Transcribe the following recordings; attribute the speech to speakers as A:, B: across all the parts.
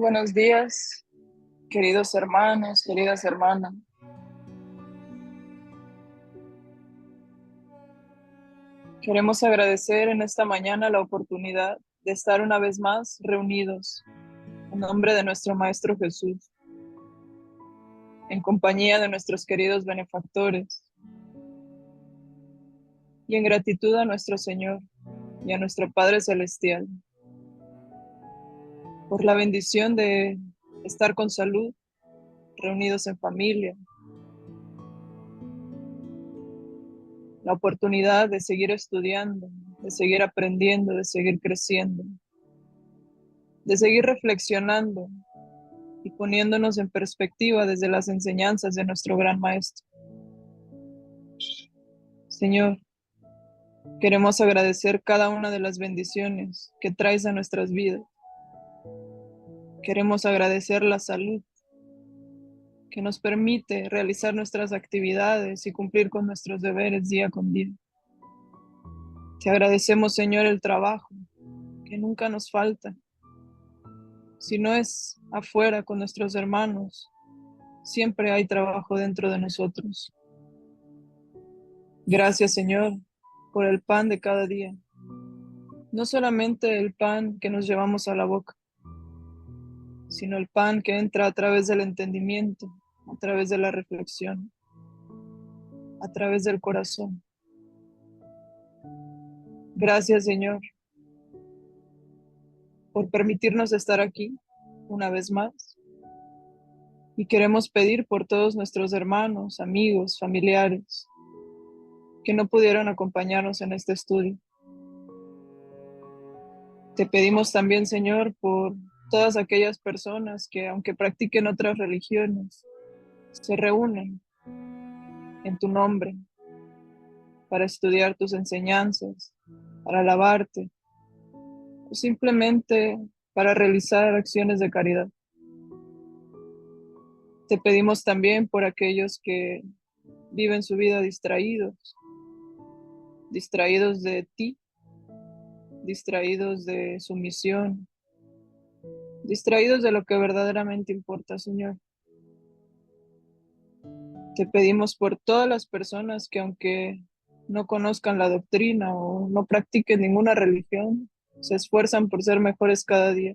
A: buenos días, queridos hermanos, queridas hermanas. Queremos agradecer en esta mañana la oportunidad de estar una vez más reunidos en nombre de nuestro Maestro Jesús, en compañía de nuestros queridos benefactores y en gratitud a nuestro Señor y a nuestro Padre Celestial por la bendición de estar con salud, reunidos en familia, la oportunidad de seguir estudiando, de seguir aprendiendo, de seguir creciendo, de seguir reflexionando y poniéndonos en perspectiva desde las enseñanzas de nuestro gran Maestro. Señor, queremos agradecer cada una de las bendiciones que traes a nuestras vidas. Queremos agradecer la salud que nos permite realizar nuestras actividades y cumplir con nuestros deberes día con día. Te agradecemos, Señor, el trabajo que nunca nos falta. Si no es afuera con nuestros hermanos, siempre hay trabajo dentro de nosotros. Gracias, Señor, por el pan de cada día. No solamente el pan que nos llevamos a la boca, sino el pan que entra a través del entendimiento, a través de la reflexión, a través del corazón. Gracias, Señor, por permitirnos estar aquí una vez más. Y queremos pedir por todos nuestros hermanos, amigos, familiares que no pudieron acompañarnos en este estudio. Te pedimos también, Señor, por todas aquellas personas que, aunque practiquen otras religiones, se reúnen en tu nombre para estudiar tus enseñanzas, para alabarte o simplemente para realizar acciones de caridad. Te pedimos también por aquellos que viven su vida distraídos de ti, distraídos de su misión, distraídos de lo que verdaderamente importa, Señor. Te pedimos por todas las personas que, aunque no conozcan la doctrina o no practiquen ninguna religión, se esfuerzan por ser mejores cada día.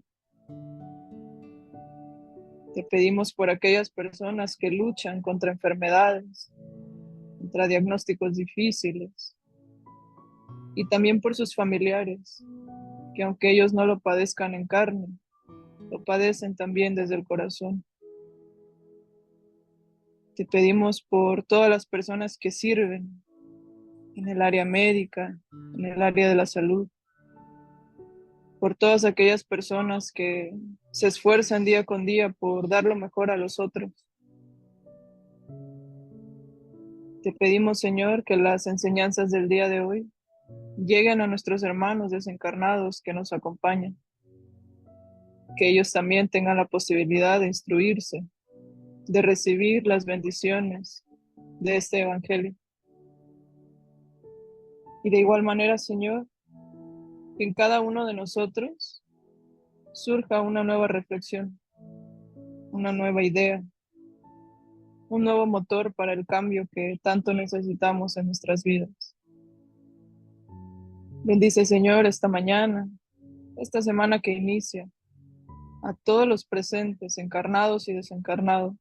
A: Te pedimos por aquellas personas que luchan contra enfermedades, contra diagnósticos difíciles, y también por sus familiares, que aunque ellos no lo padezcan en carne, lo padecen también desde el corazón. Te pedimos por todas las personas que sirven en el área médica, en el área de la salud, por todas aquellas personas que se esfuerzan día con día por dar lo mejor a los otros. Te pedimos, Señor, que las enseñanzas del día de hoy lleguen a nuestros hermanos desencarnados que nos acompañan, que ellos también tengan la posibilidad de instruirse, de recibir las bendiciones de este Evangelio. Y de igual manera, Señor, que en cada uno de nosotros surja una nueva reflexión, una nueva idea, un nuevo motor para el cambio que tanto necesitamos en nuestras vidas. Bendice, Señor, esta mañana, esta semana que inicia, a todos los presentes, encarnados y desencarnados,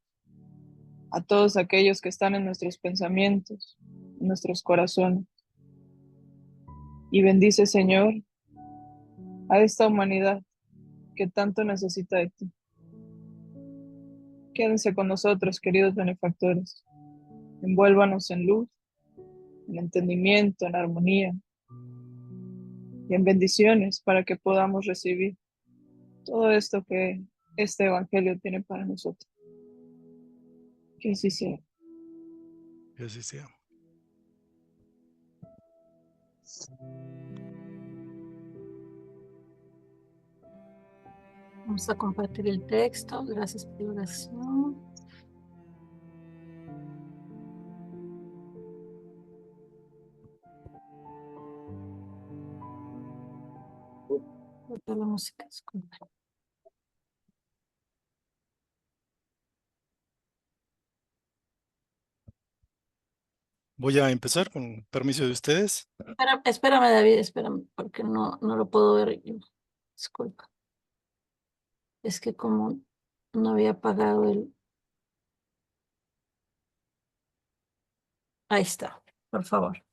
A: a todos aquellos que están en nuestros pensamientos, en nuestros corazones. Y bendice, Señor, a esta humanidad que tanto necesita de ti. Quédense con nosotros, queridos benefactores. Envuélvanos en luz, en entendimiento, en armonía y en bendiciones para que podamos recibir todo esto que este Evangelio tiene para nosotros. Que así sea.
B: Que así sea.
C: Vamos a compartir el texto. Gracias por la oración. Corta la música, disculpa.
B: Voy a empezar con permiso de ustedes.
C: Espérame, David, espérame, porque no lo puedo ver yo. Disculpa. Es que como no había apagado el... Ahí está, por favor.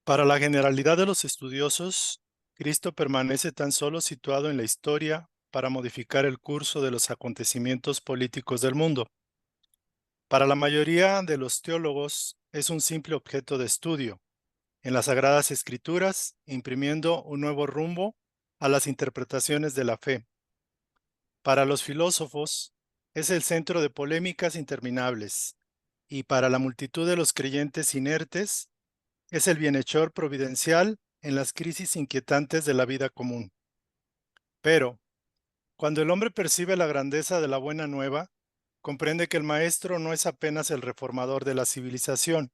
B: Para la generalidad de los estudiosos, Cristo permanece tan solo situado en la historia para modificar el curso de los acontecimientos políticos del mundo. Para la mayoría de los teólogos, es un simple objeto de estudio en las Sagradas Escrituras, imprimiendo un nuevo rumbo a las interpretaciones de la fe. Para los filósofos, es el centro de polémicas interminables, y para la multitud de los creyentes inertes, es el bienhechor providencial en las crisis inquietantes de la vida común. Pero, cuando el hombre percibe la grandeza de la buena nueva, comprende que el maestro no es apenas el reformador de la civilización,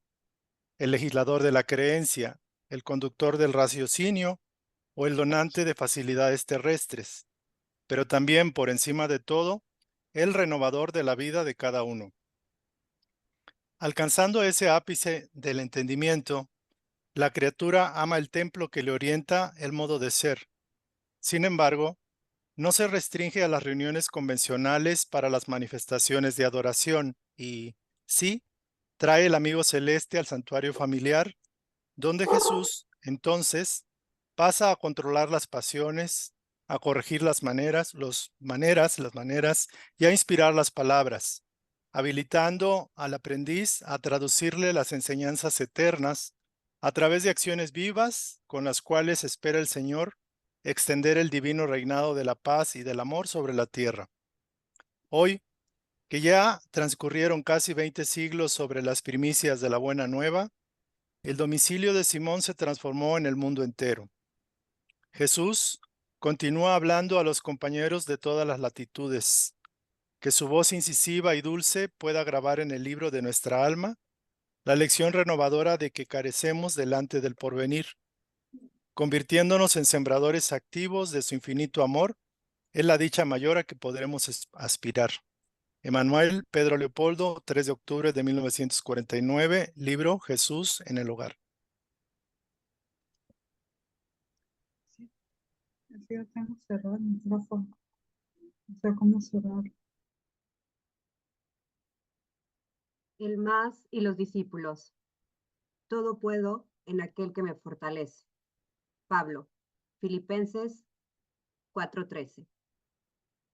B: el legislador de la creencia, el conductor del raciocinio o el donante de facilidades terrestres, pero también, por encima de todo, el renovador de la vida de cada uno. Alcanzando ese ápice del entendimiento, la criatura ama el templo que le orienta el modo de ser. Sin embargo, no se restringe a las reuniones convencionales para las manifestaciones de adoración y, sí, trae el amigo celeste al santuario familiar, donde Jesús, entonces, pasa a controlar las pasiones, a corregir las maneras y a inspirar las palabras, habilitando al aprendiz a traducirle las enseñanzas eternas a través de acciones vivas con las cuales espera el Señor extender el divino reinado de la paz y del amor sobre la tierra. Hoy, que ya transcurrieron casi 20 siglos sobre las primicias de la Buena Nueva, el domicilio de Simón se transformó en el mundo entero. Jesús continúa hablando a los compañeros de todas las latitudes. Que su voz incisiva y dulce pueda grabar en el libro de nuestra alma la lección renovadora de que carecemos delante del porvenir, convirtiéndonos en sembradores activos de su infinito amor, es la dicha mayor a que podremos aspirar. Emanuel Pedro Leopoldo, 3 de octubre de 1949, libro Jesús en el hogar.
D: Sí, es que yo tengo cerrado el micrófono. No sé cómo cerrar.
E: El más y los discípulos. Todo puedo en aquel que me fortalece. Pablo, Filipenses 4:13.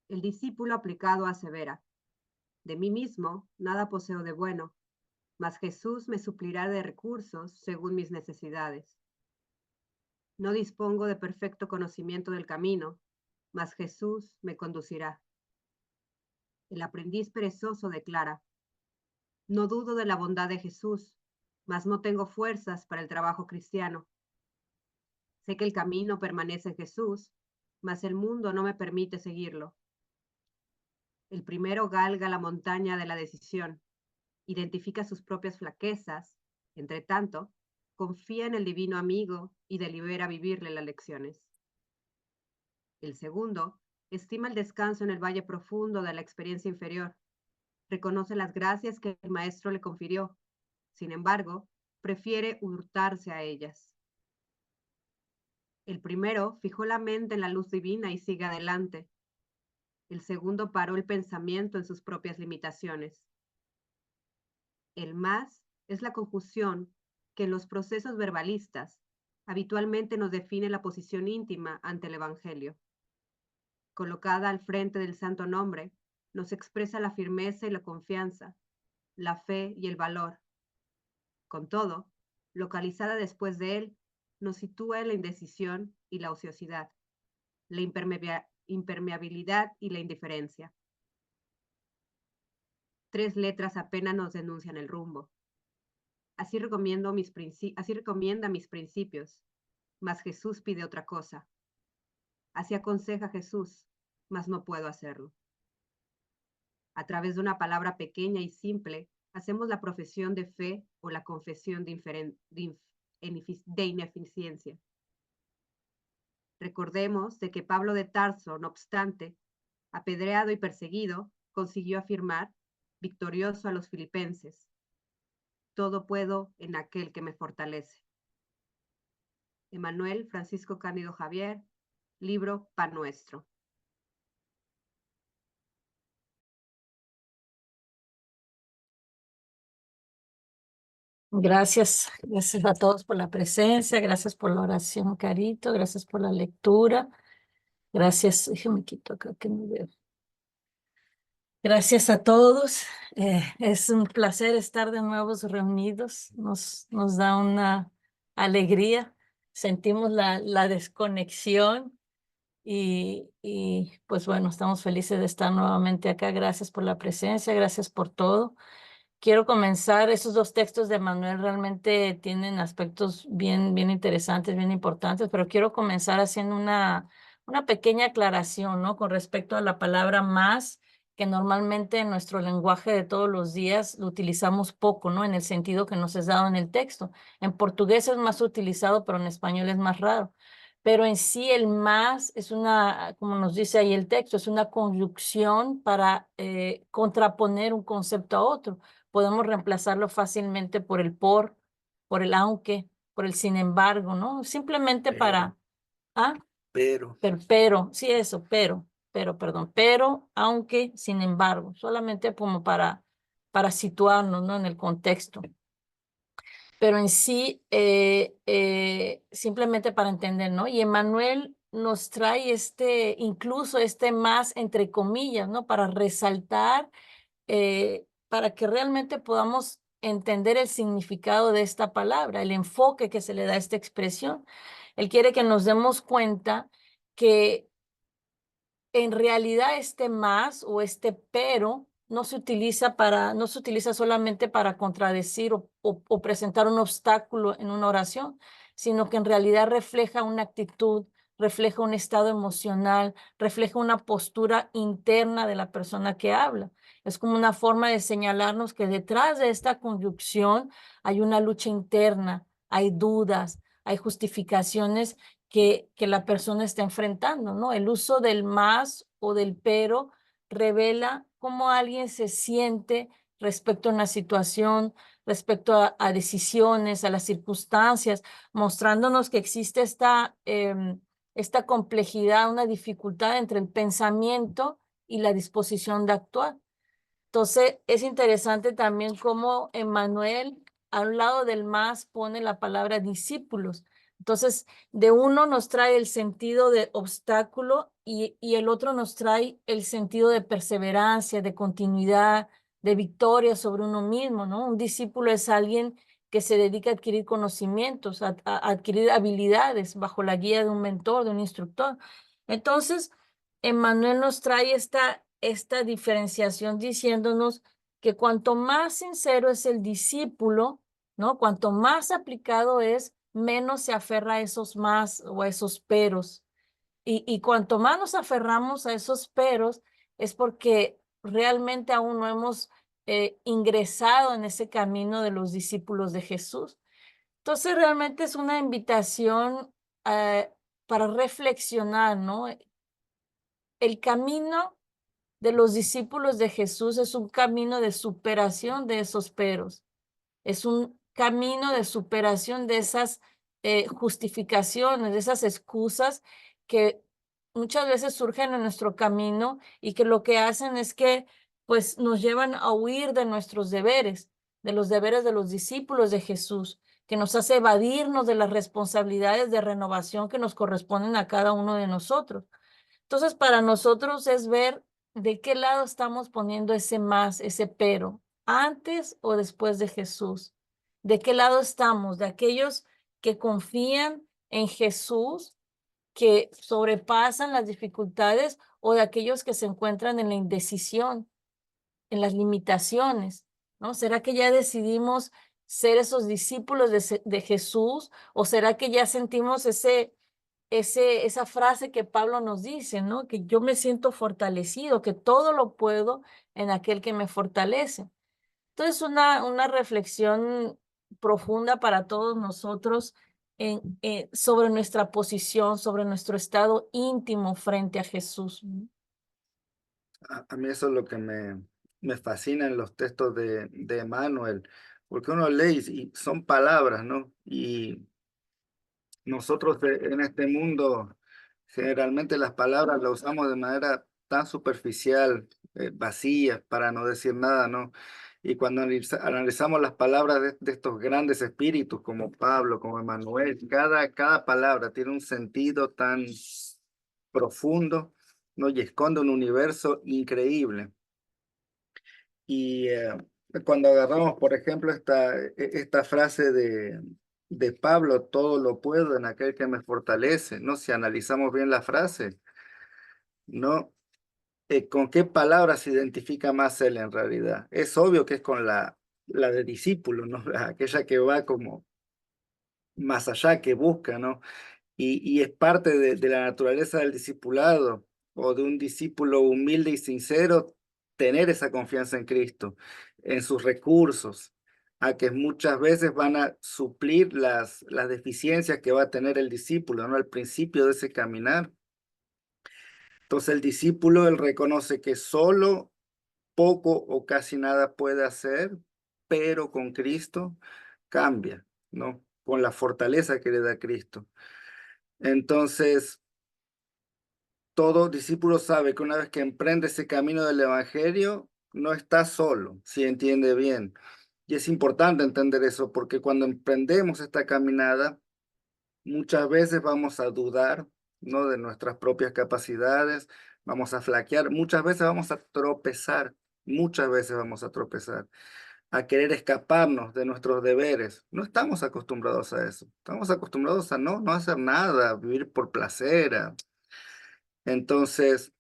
E: El discípulo aplicado asevera: de mí mismo nada poseo de bueno, mas Jesús me suplirá de recursos según mis necesidades. No dispongo de perfecto conocimiento del camino, mas Jesús me conducirá. El aprendiz perezoso declara: no dudo de la bondad de Jesús, mas no tengo fuerzas para el trabajo cristiano. Sé que el camino permanece en Jesús, mas el mundo no me permite seguirlo. El primero galga la montaña de la decisión, identifica sus propias flaquezas, entre tanto, confía en el divino amigo y delibera vivirle las lecciones. El segundo estima el descanso en el valle profundo de la experiencia inferior, reconoce las gracias que el maestro le confirió, sin embargo, prefiere hurtarse a ellas. El primero fijó la mente en la luz divina y sigue adelante. El segundo paró el pensamiento en sus propias limitaciones. El más es la conjunción que en los procesos verbalistas habitualmente nos define la posición íntima ante el Evangelio. Colocada al frente del santo nombre, nos expresa la firmeza y la confianza, la fe y el valor. Con todo, localizada después de él, nos sitúa en la indecisión y la ociosidad, la impermeabilidad y la indiferencia. 3 letras apenas nos denuncian el rumbo. Así recomienda mis principios, mas Jesús pide otra cosa. Así aconseja Jesús, mas no puedo hacerlo. A través de una palabra pequeña y simple, hacemos la profesión de fe o la confesión de ineficiencia. Recordemos de que Pablo de Tarso, no obstante, apedreado y perseguido, consiguió afirmar, victorioso a los filipenses: todo puedo en aquel que me fortalece. Emanuel Francisco Cándido Javier, libro Pan Nuestro.
C: Gracias, gracias a todos por la presencia, gracias por la oración, Carito, gracias por la lectura, gracias, déjame quito acá que no veo. Gracias a todos, es un placer estar de nuevo reunidos, nos da una alegría, sentimos la desconexión y pues bueno, estamos felices de estar nuevamente acá, gracias por la presencia, gracias por todo. Quiero comenzar, esos dos textos de Manuel realmente tienen aspectos bien interesantes, bien importantes, pero quiero comenzar haciendo una pequeña aclaración, ¿no? Con respecto a la palabra más, que normalmente en nuestro lenguaje de todos los días lo utilizamos poco, ¿no? En el sentido que nos es dado en el texto. En portugués es más utilizado, pero en español es más raro. Pero en sí el más es una, como nos dice ahí el texto, es una conjunción para contraponer un concepto a otro. Podemos reemplazarlo fácilmente por el por el aunque, por el sin embargo, ¿no? Simplemente para, ah, pero, sí, eso, perdón, pero, aunque, sin embargo, solamente como para situarnos, ¿no? En el contexto. Pero en sí, simplemente para entender, ¿no? Y Emmanuel nos trae incluso más entre comillas, ¿no? Para resaltar para que realmente podamos entender el significado de esta palabra, el enfoque que se le da a esta expresión. Él quiere que nos demos cuenta que en realidad más o pero no se utiliza solamente para contradecir o presentar un obstáculo en una oración, sino que en realidad refleja una actitud, refleja un estado emocional, refleja una postura interna de la persona que habla. Es como una forma de señalarnos que detrás de esta conjunción hay una lucha interna, hay dudas, hay justificaciones que la persona está enfrentando, ¿no? El uso del más o del pero revela cómo alguien se siente respecto a una situación, respecto a decisiones, a las circunstancias, mostrándonos que existe esta complejidad, una dificultad entre el pensamiento y la disposición de actuar. Entonces, es interesante también cómo Emmanuel, a un lado del más, pone la palabra discípulos. Entonces, de uno nos trae el sentido de obstáculo y el otro nos trae el sentido de perseverancia, de continuidad, de victoria sobre uno mismo, ¿no? Un discípulo es alguien que se dedica a adquirir conocimientos, a adquirir habilidades bajo la guía de un mentor, de un instructor. Entonces, Emmanuel nos trae esta diferenciación diciéndonos que cuanto más sincero es el discípulo, ¿no? Cuanto más aplicado es, menos se aferra a esos más o a esos peros. Y cuanto más nos aferramos a esos peros, es porque realmente aún no hemos ingresado en ese camino de los discípulos de Jesús. Entonces, realmente es una invitación para reflexionar, ¿no? El camino de los discípulos de Jesús es un camino de superación de esos peros. Es un camino de superación de esas justificaciones, de esas excusas que muchas veces surgen en nuestro camino y que lo que hacen es que pues nos llevan a huir de nuestros deberes, de los deberes de los discípulos de Jesús, que nos hace evadirnos de las responsabilidades de renovación que nos corresponden a cada uno de nosotros. Entonces, para nosotros es ver de qué lado estamos poniendo ese más, ese pero, antes o después de Jesús. ¿De qué lado estamos? ¿De aquellos que confían en Jesús, que sobrepasan las dificultades, o de aquellos que se encuentran en la indecisión, en las limitaciones, ¿no? ¿Será que ya decidimos ser esos discípulos de Jesús, o será que ya sentimos esa frase que Pablo nos dice, ¿no? Que yo me siento fortalecido, que todo lo puedo en aquel que me fortalece? Entonces, una reflexión profunda para todos nosotros sobre nuestra posición, sobre nuestro estado íntimo frente a Jesús.
F: A mí eso es lo que me fascina en los textos de Emmanuel, porque uno lee y son palabras, ¿no? Y nosotros en este mundo, generalmente las palabras las usamos de manera tan superficial, vacía, para no decir nada, ¿no? Y cuando analizamos las palabras de estos grandes espíritus como Pablo, como Emmanuel, cada palabra tiene un sentido tan profundo, ¿no? Y esconde un universo increíble. Y cuando agarramos, por ejemplo, esta frase de Pablo, todo lo puedo en aquel que me fortalece, ¿no? Si analizamos bien la frase, ¿no? ¿Con qué palabra se identifica más él en realidad? Es obvio que es con la de discípulo, ¿no? Aquella que va como más allá, que busca, ¿no? Y es parte de la naturaleza del discipulado o de un discípulo humilde y sincero, tener esa confianza en Cristo, en sus recursos, a que muchas veces van a suplir las deficiencias que va a tener el discípulo, ¿no? Al principio de ese caminar. Entonces el discípulo, él reconoce que solo poco o casi nada puede hacer, pero con Cristo cambia, ¿no? Con la fortaleza que le da Cristo. Entonces, todo discípulo sabe que una vez que emprende ese camino del Evangelio, no está solo, si entiende bien. Y es importante entender eso, porque cuando emprendemos esta caminada, muchas veces vamos a dudar, ¿no? De nuestras propias capacidades, vamos a flaquear, muchas veces vamos a tropezar, muchas veces vamos a tropezar, a querer escaparnos de nuestros deberes. No estamos acostumbrados a eso, estamos acostumbrados a no hacer nada, a vivir por placer. Entonces,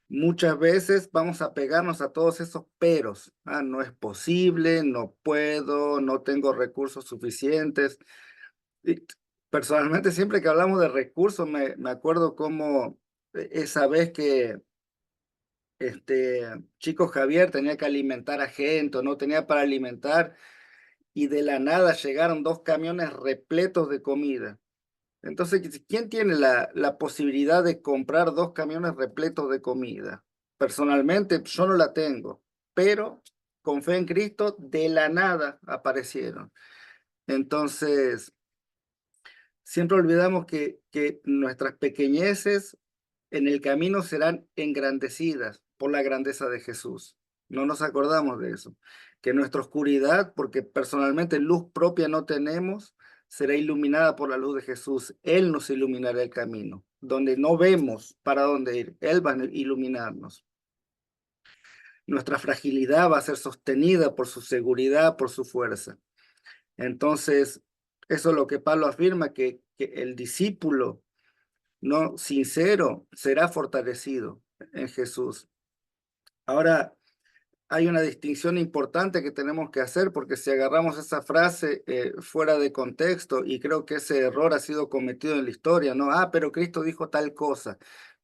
F: muchas veces vamos a pegarnos a todos esos peros. No es posible, no puedo, no tengo recursos suficientes. Y personalmente, siempre que hablamos de recursos, me acuerdo como esa vez que Chico Javier tenía que alimentar a gente, o no tenía para alimentar, y de la nada llegaron 2 camiones repletos de comida. Entonces, ¿quién tiene la posibilidad de comprar 2 camiones repletos de comida? Personalmente, yo no la tengo, pero con fe en Cristo, de la nada aparecieron. Entonces, siempre olvidamos que nuestras pequeñeces en el camino serán engrandecidas por la grandeza de Jesús. No nos acordamos de eso. Que nuestra oscuridad, porque personalmente luz propia no tenemos, será iluminada por la luz de Jesús. Él nos iluminará el camino. Donde no vemos para dónde ir, Él va a iluminarnos. Nuestra fragilidad va a ser sostenida por su seguridad, por su fuerza. Entonces, eso es lo que Pablo afirma, que el discípulo no sincero será fortalecido en Jesús. Ahora, hay una distinción importante que tenemos que hacer, porque si agarramos esa frase fuera de contexto, y creo que ese error ha sido cometido en la historia, ¿no? Pero Cristo dijo tal cosa,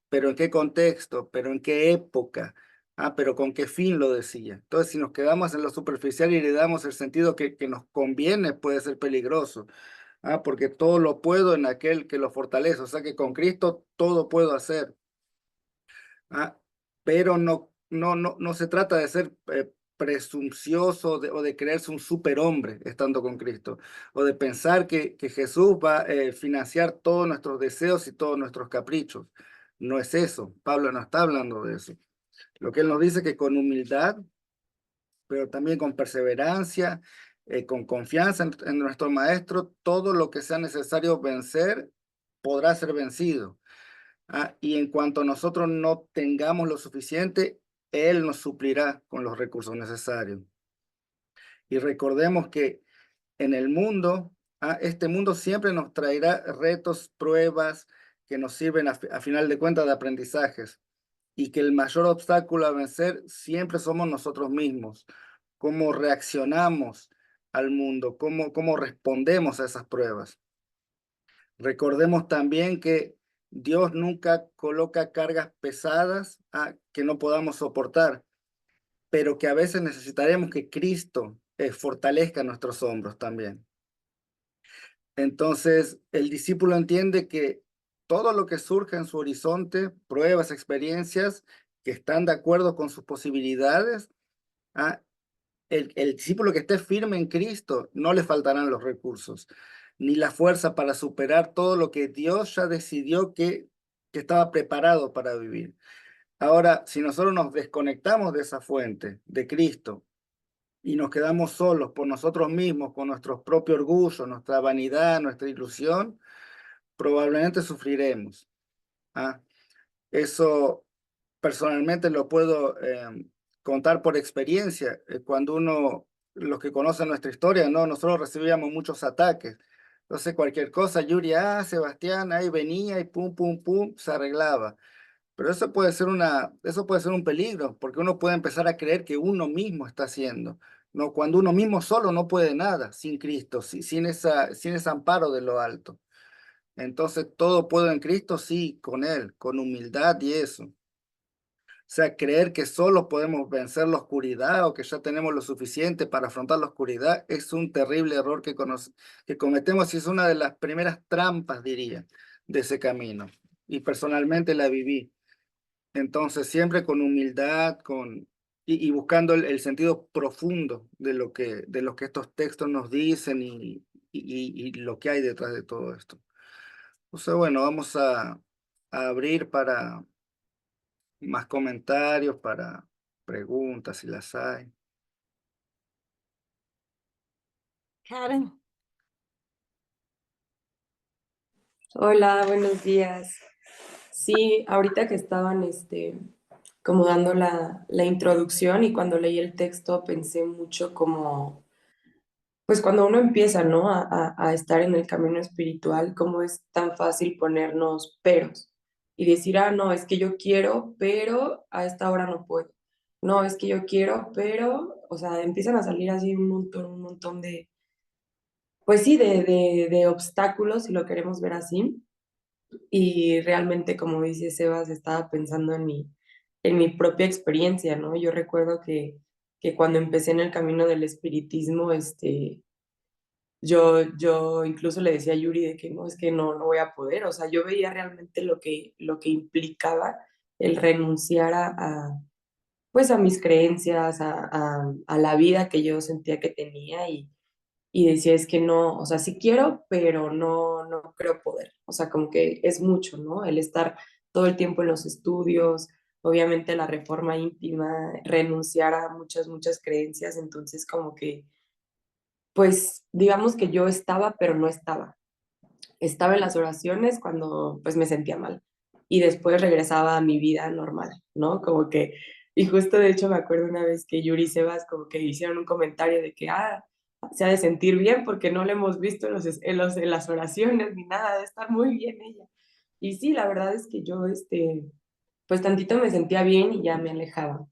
F: pero ¿en qué contexto? ¿Pero en qué época? Pero ¿con qué fin lo decía? Entonces, si nos quedamos en lo superficial y le damos el sentido que nos conviene, puede ser peligroso. Porque todo lo puedo en aquel que lo fortalece, o sea que con Cristo todo puedo hacer. Pero no se trata de ser presuncioso o de creerse un superhombre estando con Cristo, o de pensar que Jesús va a financiar todos nuestros deseos y todos nuestros caprichos. No es eso, Pablo no está hablando de eso. Lo que él nos dice es que con humildad, pero también con perseverancia, con confianza en nuestro Maestro, todo lo que sea necesario vencer podrá ser vencido. Y en cuanto nosotros no tengamos lo suficiente, Él nos suplirá con los recursos necesarios. Y recordemos que en el mundo, este mundo siempre nos traerá retos, pruebas que nos sirven a final de cuentas de aprendizajes, y que el mayor obstáculo a vencer siempre somos nosotros mismos. Cómo reaccionamos al mundo, cómo respondemos a esas pruebas. Recordemos también que Dios nunca coloca cargas pesadas que no podamos soportar, pero que a veces necesitaremos que Cristo fortalezca nuestros hombros también. Entonces, el discípulo entiende que todo lo que surja en su horizonte, pruebas, experiencias que están de acuerdo con sus posibilidades, el discípulo que esté firme en Cristo, no le faltarán los recursos, ni la fuerza para superar todo lo que Dios ya decidió que estaba preparado para vivir. Ahora, si nosotros nos desconectamos de esa fuente, de Cristo, y nos quedamos solos por nosotros mismos, con nuestro propio orgullo, nuestra vanidad, nuestra ilusión, probablemente sufriremos. ¿Ah? Eso personalmente lo puedo contar por experiencia. Cuando los que conocen nuestra historia, ¿no? Nosotros recibíamos muchos ataques. Entonces, cualquier cosa, Yuri, Sebastián, ahí venía y pum, pum, pum, se arreglaba. Pero eso puede ser un peligro, porque uno puede empezar a creer que uno mismo está haciendo, ¿no? Cuando uno mismo solo no puede nada sin Cristo, sin ese amparo de lo alto. Entonces, todo puedo en Cristo, sí, con Él, con humildad y eso. O sea, creer que solo podemos vencer la oscuridad o que ya tenemos lo suficiente para afrontar la oscuridad es un terrible error que cometemos y es una de las primeras trampas, diría, de ese camino. Y personalmente la viví. Entonces, siempre con humildad, y buscando el sentido profundo de lo que estos textos nos dicen y lo que hay detrás de todo esto. O sea, bueno, vamos a abrir para más comentarios, para preguntas, si las hay.
C: Karen.
G: Hola, buenos días. Sí, ahorita que estaban como dando la introducción y cuando leí el texto pensé mucho como, pues cuando uno empieza, ¿no? A estar en el camino espiritual, cómo es tan fácil ponernos peros y decir, no, es que yo quiero, pero a esta hora no puedo. No, es que yo quiero, pero, o sea, empiezan a salir así un montón de, pues sí, de obstáculos, si lo queremos ver así. Y realmente, como dice Sebas, estaba pensando en mi propia experiencia, ¿no? Yo recuerdo que cuando empecé en el camino del espiritismo, yo incluso le decía a Yuri de que no, es que no voy a poder, o sea, yo veía realmente lo que implicaba el renunciar pues a mis creencias, a la vida que yo sentía que tenía y decía, es que no, o sea, sí quiero, pero no creo poder. O sea, como que es mucho, ¿no? El estar todo el tiempo en los estudios, obviamente la reforma íntima, renunciar a muchas creencias, entonces como que, pues, digamos que yo estaba, pero no estaba. Estaba en las oraciones cuando, pues, me sentía mal y después regresaba a mi vida normal, ¿no? Como que, y justo de hecho me acuerdo una vez que Yuri y Sebas como que hicieron un comentario de que, se ha de sentir bien porque no la hemos visto en las oraciones ni nada, de estar muy bien ella. Y sí, la verdad es que yo, pues tantito me sentía bien y ya me alejaba.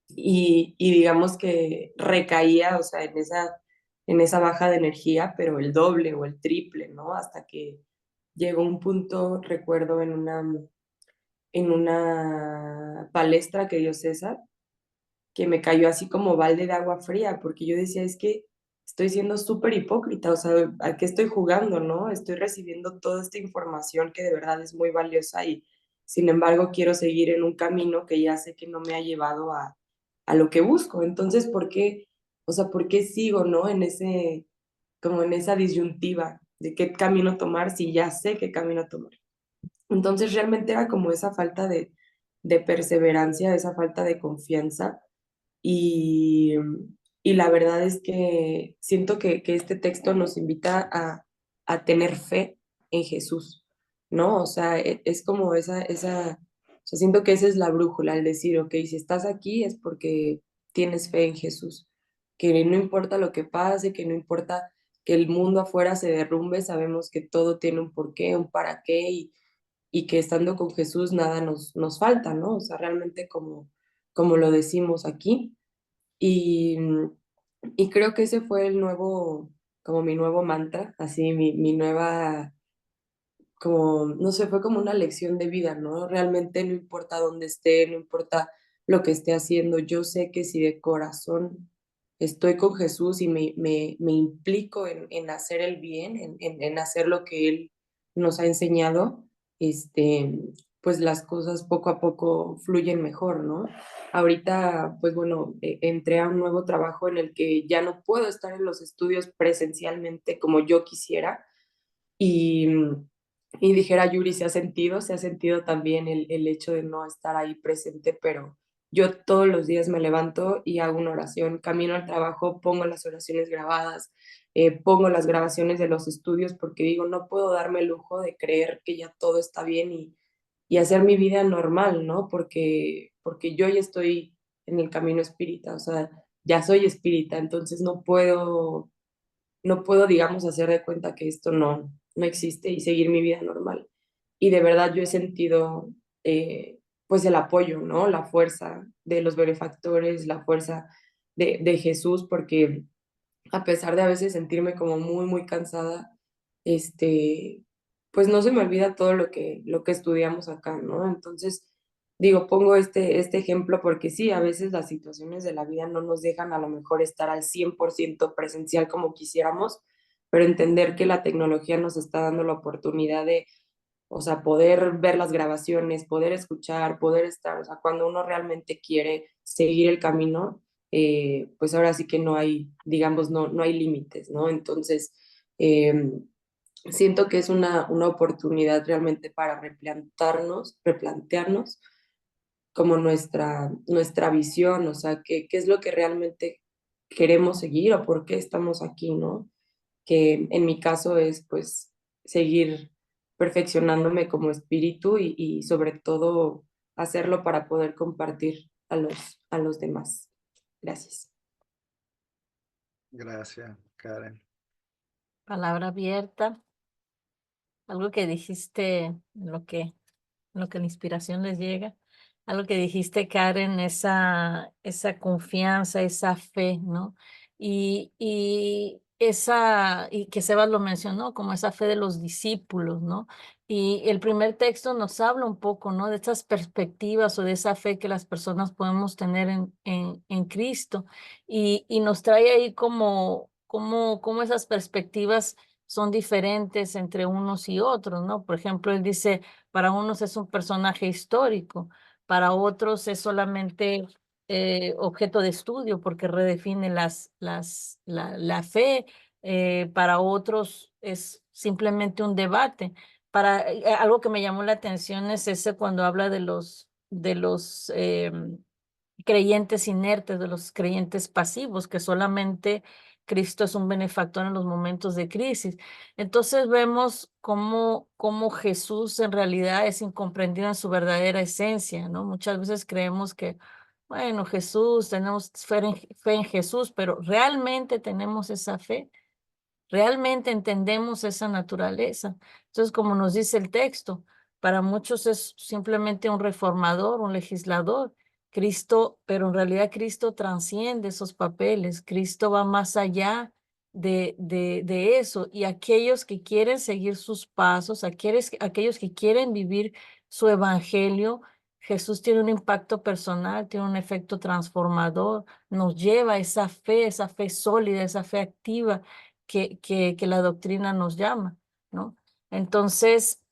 G: Y digamos que recaía, o sea, en esa baja de energía, pero el doble o el triple, ¿no? Hasta que llegó un punto, recuerdo, en una palestra que dio César, que me cayó así como balde de agua fría, porque yo decía, es que estoy siendo súper hipócrita, o sea, ¿a qué estoy jugando, no? Estoy recibiendo toda esta información que de verdad es muy valiosa y sin embargo quiero seguir en un camino que ya sé que no me ha llevado a lo que busco. Entonces, ¿por qué? O sea, ¿por qué sigo, no? Como en esa disyuntiva de qué camino tomar si ya sé qué camino tomar. Entonces, realmente era como esa falta de perseverancia, esa falta de confianza y, y la verdad es que siento que este texto nos invita a tener fe en Jesús, ¿no? O sea, es como o sea, siento que esa es la brújula, al decir, ok, si estás aquí es porque tienes fe en Jesús, que no importa lo que pase, que no importa que el mundo afuera se derrumbe, sabemos que todo tiene un porqué, un para qué y que estando con Jesús nada nos falta, ¿no? O sea, realmente como lo decimos aquí. Y, y creo que ese fue como mi nuevo mantra, así mi nueva, como, no sé, fue como una lección de vida, ¿no? Realmente no importa dónde esté, no importa lo que esté haciendo, yo sé que si de corazón estoy con Jesús y me implico en hacer el bien, en hacer lo que Él nos ha enseñado, este, pues las cosas poco a poco fluyen mejor, ¿no? Ahorita, pues bueno, entré a un nuevo trabajo en el que ya no puedo estar en los estudios presencialmente como yo quisiera y, y dijera Yuri, se ha sentido también el hecho de no estar ahí presente, pero yo todos los días me levanto y hago una oración, camino al trabajo, pongo las oraciones grabadas, pongo las grabaciones de los estudios porque digo, no puedo darme el lujo de creer que ya todo está bien y hacer mi vida normal, ¿no? Porque yo ya estoy en el camino espírita, o sea, ya soy espírita, entonces no puedo, digamos, hacer de cuenta que esto no existe y seguir mi vida normal. Y de verdad yo he sentido, pues, el apoyo, ¿no? La fuerza de los benefactores, la fuerza de Jesús, porque a pesar de a veces sentirme como muy, muy cansada, pues no se me olvida todo lo que estudiamos acá, ¿no? Entonces, digo, pongo este ejemplo porque sí, a veces las situaciones de la vida no nos dejan a lo mejor estar al 100% presencial como quisiéramos, pero entender que la tecnología nos está dando la oportunidad de, o sea, poder ver las grabaciones, poder escuchar, poder estar, o sea, cuando uno realmente quiere seguir el camino, pues ahora sí que no hay, digamos, no hay límites, ¿no? Entonces, eh, siento que es una oportunidad realmente para replantearnos como nuestra visión, o sea, qué es lo que realmente queremos seguir o por qué estamos aquí, ¿no? Que en mi caso es pues seguir perfeccionándome como espíritu y sobre todo hacerlo para poder compartir a los demás. Gracias.
F: Gracias, Karen.
C: Palabra abierta. Algo que dijiste, en lo que la inspiración les llega. Algo que dijiste, Karen, esa confianza, esa fe, ¿no? Y que Sebas lo mencionó, como esa fe de los discípulos, ¿no? Y el primer texto nos habla un poco, ¿no? De esas perspectivas o de esa fe que las personas podemos tener en Cristo. Y nos trae ahí como esas perspectivas son diferentes entre unos y otros, ¿no? Por ejemplo, él dice, para unos es un personaje histórico, para otros es solamente objeto de estudio porque redefine la fe, para otros es simplemente un debate. Algo que me llamó la atención es ese cuando habla de los creyentes inertes, de los creyentes pasivos, que solamente Cristo es un benefactor en los momentos de crisis. Entonces vemos cómo Jesús en realidad es incomprendido en su verdadera esencia, ¿no? Muchas veces creemos que, bueno, Jesús, tenemos fe en Jesús, pero ¿realmente tenemos esa fe? ¿Realmente entendemos esa naturaleza? Entonces, como nos dice el texto, para muchos es simplemente un reformador, un legislador. Cristo, pero en realidad Cristo transciende esos papeles. Cristo va más allá de eso. Y aquellos que quieren seguir sus pasos, aquellos que quieren vivir su evangelio, Jesús tiene un impacto personal, tiene un efecto transformador, nos lleva a esa fe sólida, esa fe activa que la doctrina nos llama, ¿no? Entonces,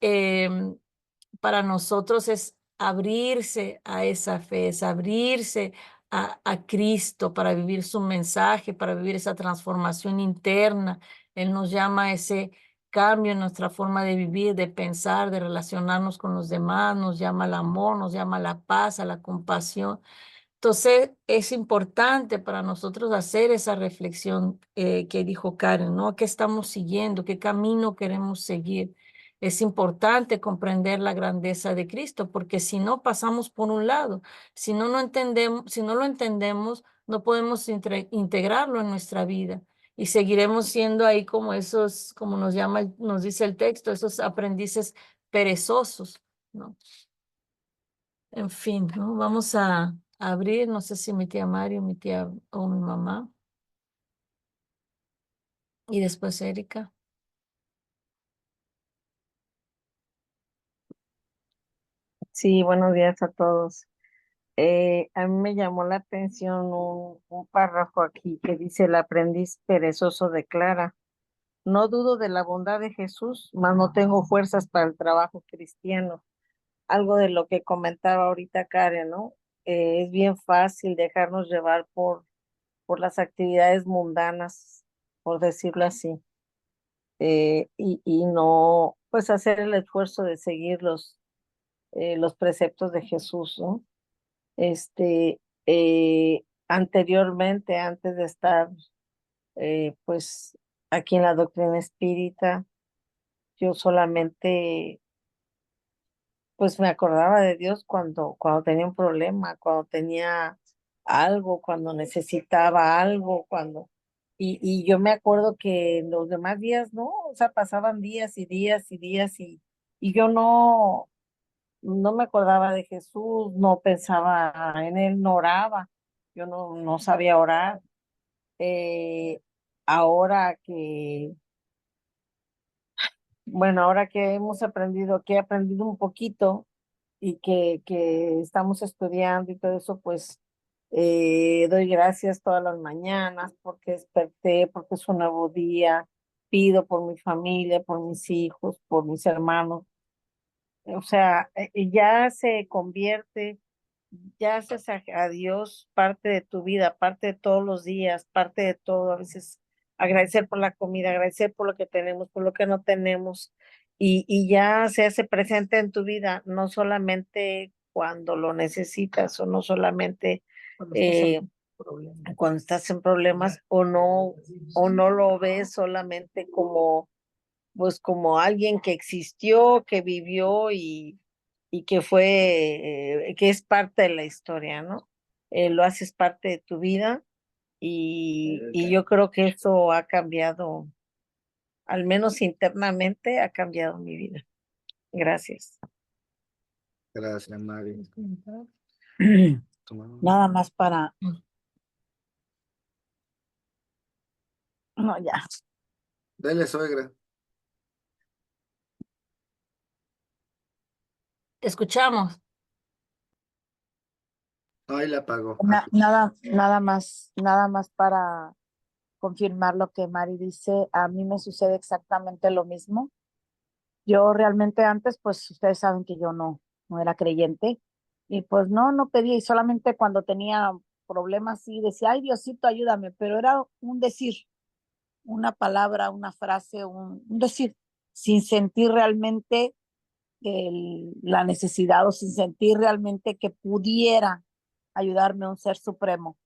C: para nosotros es abrirse a esa fe, es abrirse a Cristo para vivir su mensaje, para vivir esa transformación interna. Él nos llama a ese cambio en nuestra forma de vivir, de pensar, de relacionarnos con los demás, nos llama al amor, nos llama a la paz, a la compasión. Entonces, es importante para nosotros hacer esa reflexión que dijo Karen, ¿no? ¿Qué estamos siguiendo? ¿Qué camino queremos seguir? Es importante comprender la grandeza de Cristo, porque si no pasamos por un lado, si no lo entendemos, no podemos integrarlo en nuestra vida y seguiremos siendo ahí como esos, como nos dice el texto, esos aprendices perezosos, ¿no? En fin, ¿no? Vamos a abrir, no sé si mi tía Mario, mi tía o mi mamá. Y después Erika.
H: Sí, buenos días a todos. A mí me llamó la atención un párrafo aquí que dice: el aprendiz perezoso declara: no dudo de la bondad de Jesús, mas no tengo fuerzas para el trabajo cristiano. algo de lo que comentaba ahorita Karen, ¿no? Es bien fácil dejarnos llevar por las actividades mundanas, por decirlo así, y no, pues hacer el esfuerzo de seguir los preceptos de Jesús, ¿no? Anteriormente, antes de estar, pues, aquí en la doctrina espírita, yo solamente, pues, me acordaba de Dios cuando tenía un problema, cuando tenía algo, cuando necesitaba algo, y yo me acuerdo que los demás días, ¿no? O sea, pasaban días y días y días y yo no me acordaba de Jesús, no pensaba en él, no oraba, yo no sabía orar. Eh, ahora que, bueno, ahora que hemos aprendido, que he aprendido un poquito y que estamos estudiando y todo eso, pues doy gracias todas las mañanas porque desperté, porque es un nuevo día, pido por mi familia, por mis hijos, por mis hermanos. O sea, ya se convierte, ya haces a Dios parte de tu vida, parte de todos los días, parte de todo. A veces agradecer por la comida, agradecer por lo que tenemos, por lo que no tenemos, y ya se hace presente en tu vida, no solamente cuando lo necesitas o no solamente cuando estás en problemas o no lo ves solamente como pues como alguien que existió, que vivió y que fue, que es parte de la historia, ¿no? Lo haces parte de tu vida y yo creo que eso ha cambiado, al menos internamente, ha cambiado mi vida. Gracias.
F: Gracias, Mari.
I: Nada más para... No, ya.
F: Dele, suegra.
C: Escuchamos.
F: Ahí la apagó.
I: Nada más para confirmar lo que Mari dice. A mí me sucede exactamente lo mismo. Yo realmente antes, pues ustedes saben que yo no era creyente y pues no pedía y solamente cuando tenía problemas sí decía, ay Diosito, ayúdame, pero era un decir, una palabra, una frase, un decir, sin sentir realmente la necesidad o sin sentir realmente que pudiera ayudarme un ser supremo.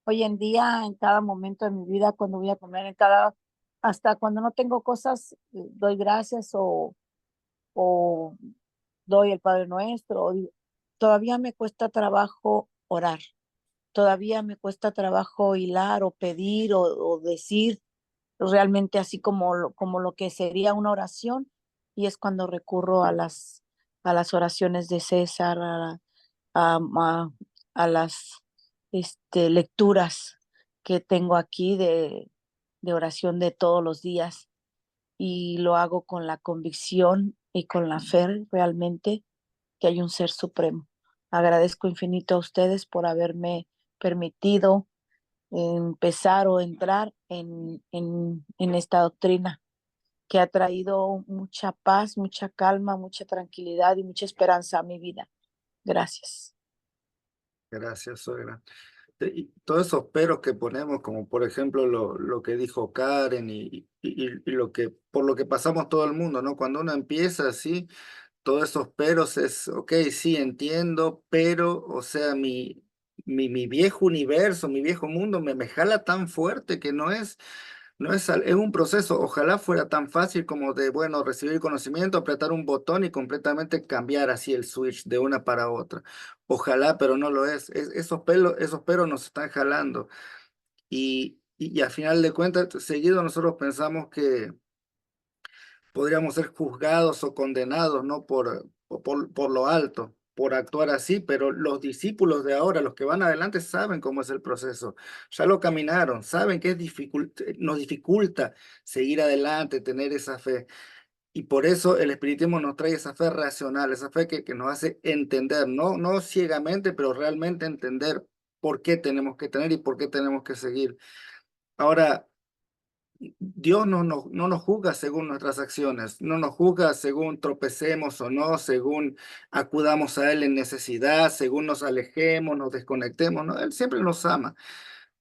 I: Hoy en día, en cada momento de mi vida, cuando voy a comer, hasta cuando no tengo cosas, doy gracias o doy el Padre Nuestro. Todavía me cuesta trabajo orar, todavía me cuesta trabajo hilar o pedir o decir realmente así como lo que sería una oración, y es cuando recurro a las oraciones de César, a, a- a las lecturas que tengo aquí de oración de todos los días, y lo hago con la convicción y con la fe realmente que hay un ser supremo. Agradezco infinito a ustedes por haberme permitido empezar o entrar en esta doctrina que ha traído mucha paz, mucha calma, mucha tranquilidad y mucha esperanza a mi vida. Gracias.
F: Gracias, suegra. Y todos esos peros que ponemos, como por ejemplo lo que dijo Karen y por lo que pasamos todo el mundo, ¿no? Cuando uno empieza así, todos esos peros es, ok, sí, entiendo, pero, o sea, mi viejo universo, mi viejo mundo me jala tan fuerte que es un proceso. Ojalá fuera tan fácil como de, bueno, recibir conocimiento, apretar un botón y completamente cambiar así el switch de una para otra. Ojalá, pero no lo es. Esos pelos nos están jalando. Y al final de cuentas, seguido nosotros pensamos que podríamos ser juzgados o condenados, ¿no? Por lo alto, por actuar así, pero los discípulos de ahora, los que van adelante, saben cómo es el proceso, ya lo caminaron, saben que nos dificulta seguir adelante, tener esa fe. Y por eso el espiritismo nos trae esa fe racional, esa fe que nos hace entender, no ciegamente, pero realmente entender por qué tenemos que tener y por qué tenemos que seguir. Ahora, Dios no nos juzga según nuestras acciones, no nos juzga según tropecemos o no, según acudamos a Él en necesidad, según nos alejemos, nos desconectemos, ¿no? Él siempre nos ama